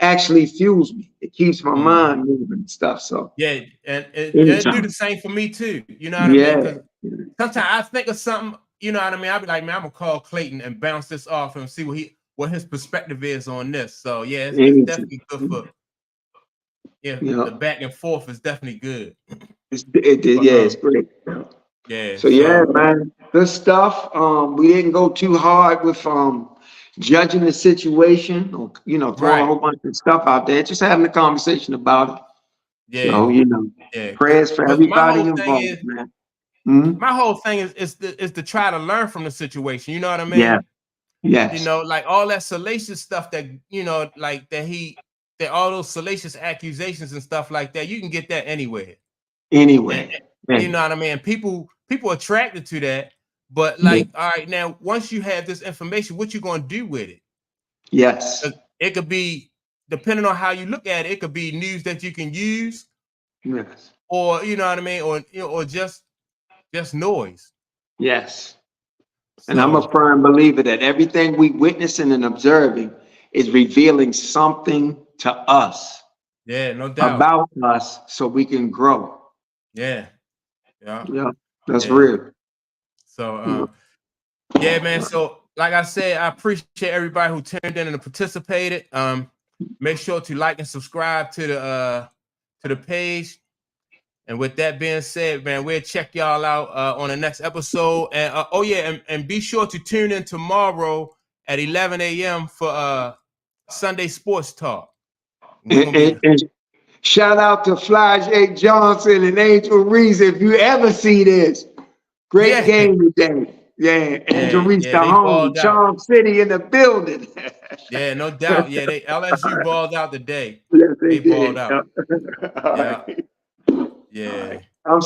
B: actually fuels me. It keeps my
A: Mhm.
B: mind moving and stuff. So
A: Yeah, and it do the
B: anytime.
A: same for me too. You know what I mean?
B: Yeah.
A: Because sometimes I think of something. You know what I mean? I'll be like, man, I'm gonna call Clayton and bounce this off and see what his perspective is on this. So yeah, it's
B: Anytime.
A: definitely good for yeah.
B: You
A: The
B: know,
A: back and forth is definitely good. But
B: yeah, it's great.
A: yeah.
B: So yeah,
A: So
B: man, good stuff. We didn't go too hard with judging the situation or throwing a
A: right.
B: whole bunch of stuff out there. Just having a conversation about it.
A: Yeah.
B: So
A: Yeah.
B: prayers for
A: Because my
B: everybody
A: whole thing
B: involved,
A: is
B: man. Mhm.
A: to try to learn from the situation. You know what I
B: Yeah.
A: mean? You
B: Yes.
A: know, like all that salacious stuff that like that all those salacious accusations and stuff like that, you can get that anywhere. And
B: Anyway.
A: you know
B: Man.
A: what I mean? People attracted to that, but
B: Yeah.
A: like, all right, now once you have this information, what you gonna do with it?
B: Yes.
A: 'Cause it could be, depending on how you look at it, it could be news that you can use,
B: Yes.
A: or you know what I mean, or just noise.
B: Yes. And I'm a
A: So
B: firm believer that everything we witnessing and observing is revealing something to us
A: yeah, no doubt.
B: about us so we can grow.
A: Yeah, yeah,
B: Yeah. That's
A: yeah.
B: real.
A: So
B: Yeah.
A: yeah, man. So, like I said, I appreciate everybody who tuned in and participated. Make sure to like and subscribe to to the page. And with that being said, man, we'll check y'all out on the next episode. And oh yeah, and be sure to tune in tomorrow at 11 a.m. for Sunday Sports Talk. We're gonna be.
B: And shout out to Fly J. Johnson and Angel Reese. If you ever see this, great game today. Yeah, Angel Reese, the
A: they
B: home, Charm City in the building.
A: Yeah, no doubt. Yeah, they LSU balled out today.
B: Yes, they
A: balled
B: did.
A: out.
B: All
A: Yeah.
B: right.
A: Yeah.
B: I'm